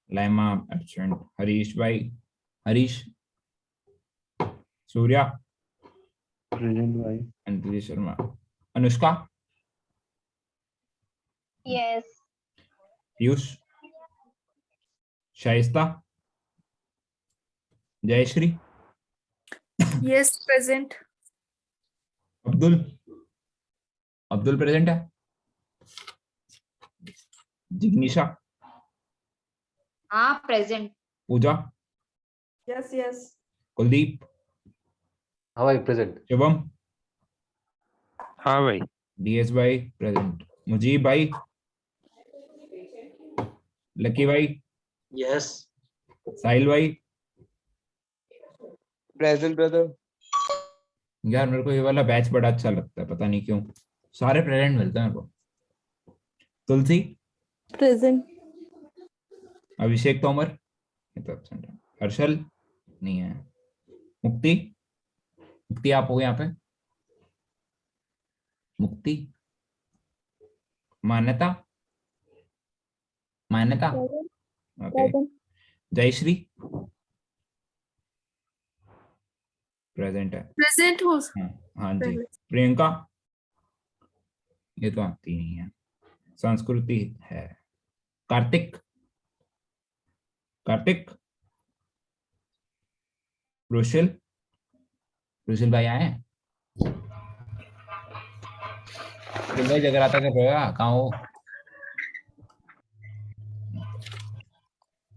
Laima absent, Harish भाई, हरीश, सूर्या प्रेजेंट भाई, Anjali Sharma, Anushka, yes Piyush, Shaista, Jayshree, Yes, present. Abdul, Abdul present है, जिग्निशा, हाँ प्रेजेंट। पूजा, Yes. कुलदीप, हाँ भाई प्रेजेंट। शुभम, हाँ भाई, डीएस भाई प्रेजेंट, मुजीब भाई, लकी भाई, yes साहिल भाई, प्रेजेंट ब्रदर। यार मेरे को ये वाला बैच बड़ा अच्छा लगता है, पता नहीं क्यों, सारे प्रेजेंट मिलते हैं मेरे को। तुलसी, Present. अभिषेक तोमर, ये तो absent है, हर्षल नहीं है, मुक्ति, मुक्ति आप हो यहाँ पे, मुक्ति, मान्यता, मान्यता, ओके, जयश्री प्रेजेंट है, Present हो हाँ जी, प्रियंका ये तो आती नहीं है, संस्कृति है, कार्तिक, कार्तिक, रुशिल, रुशिल भाई आए हैं, रुशिल भाई जगराता कर रहे हो कहाँ हो,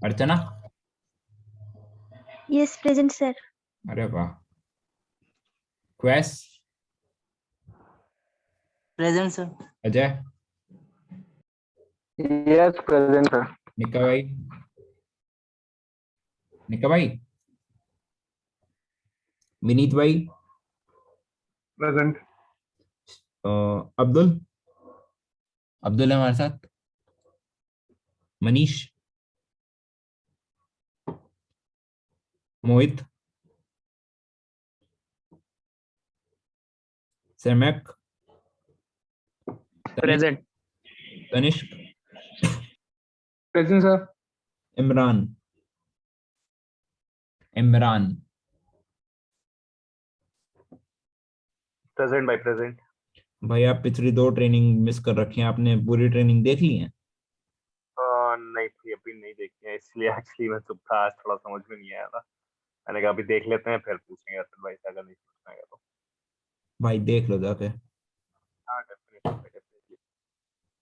अर्चना, Yes, present sir. अरे वाह, क्वेस, present sir. Ajay, yes present sir. Nika भाई, निका भाई, विनीत भाई प्रेजेंट। अब्दुल, अब्दुल है हमारे साथ, मनीष, मोहित, सेमक, present. Tanishk, present sir. Imran, Imran, present भाई प्रेजेंट। भाई आप पिछली 2 ट्रेनिंग मिस कर रखी हैं, आपने पूरी ट्रेनिंग देख ली है? नहीं थी अभी नहीं देखी है, इसलिए एक्चुअली मैं चुप था, आज थोड़ा समझ में नहीं आया था, मैंने कहा अभी देख लेते हैं फिर पूछेंगे अर्पित भाई से, अगर नहीं पूछना है तो। भाई देख लो जाके। हाँ डेफिनेटली।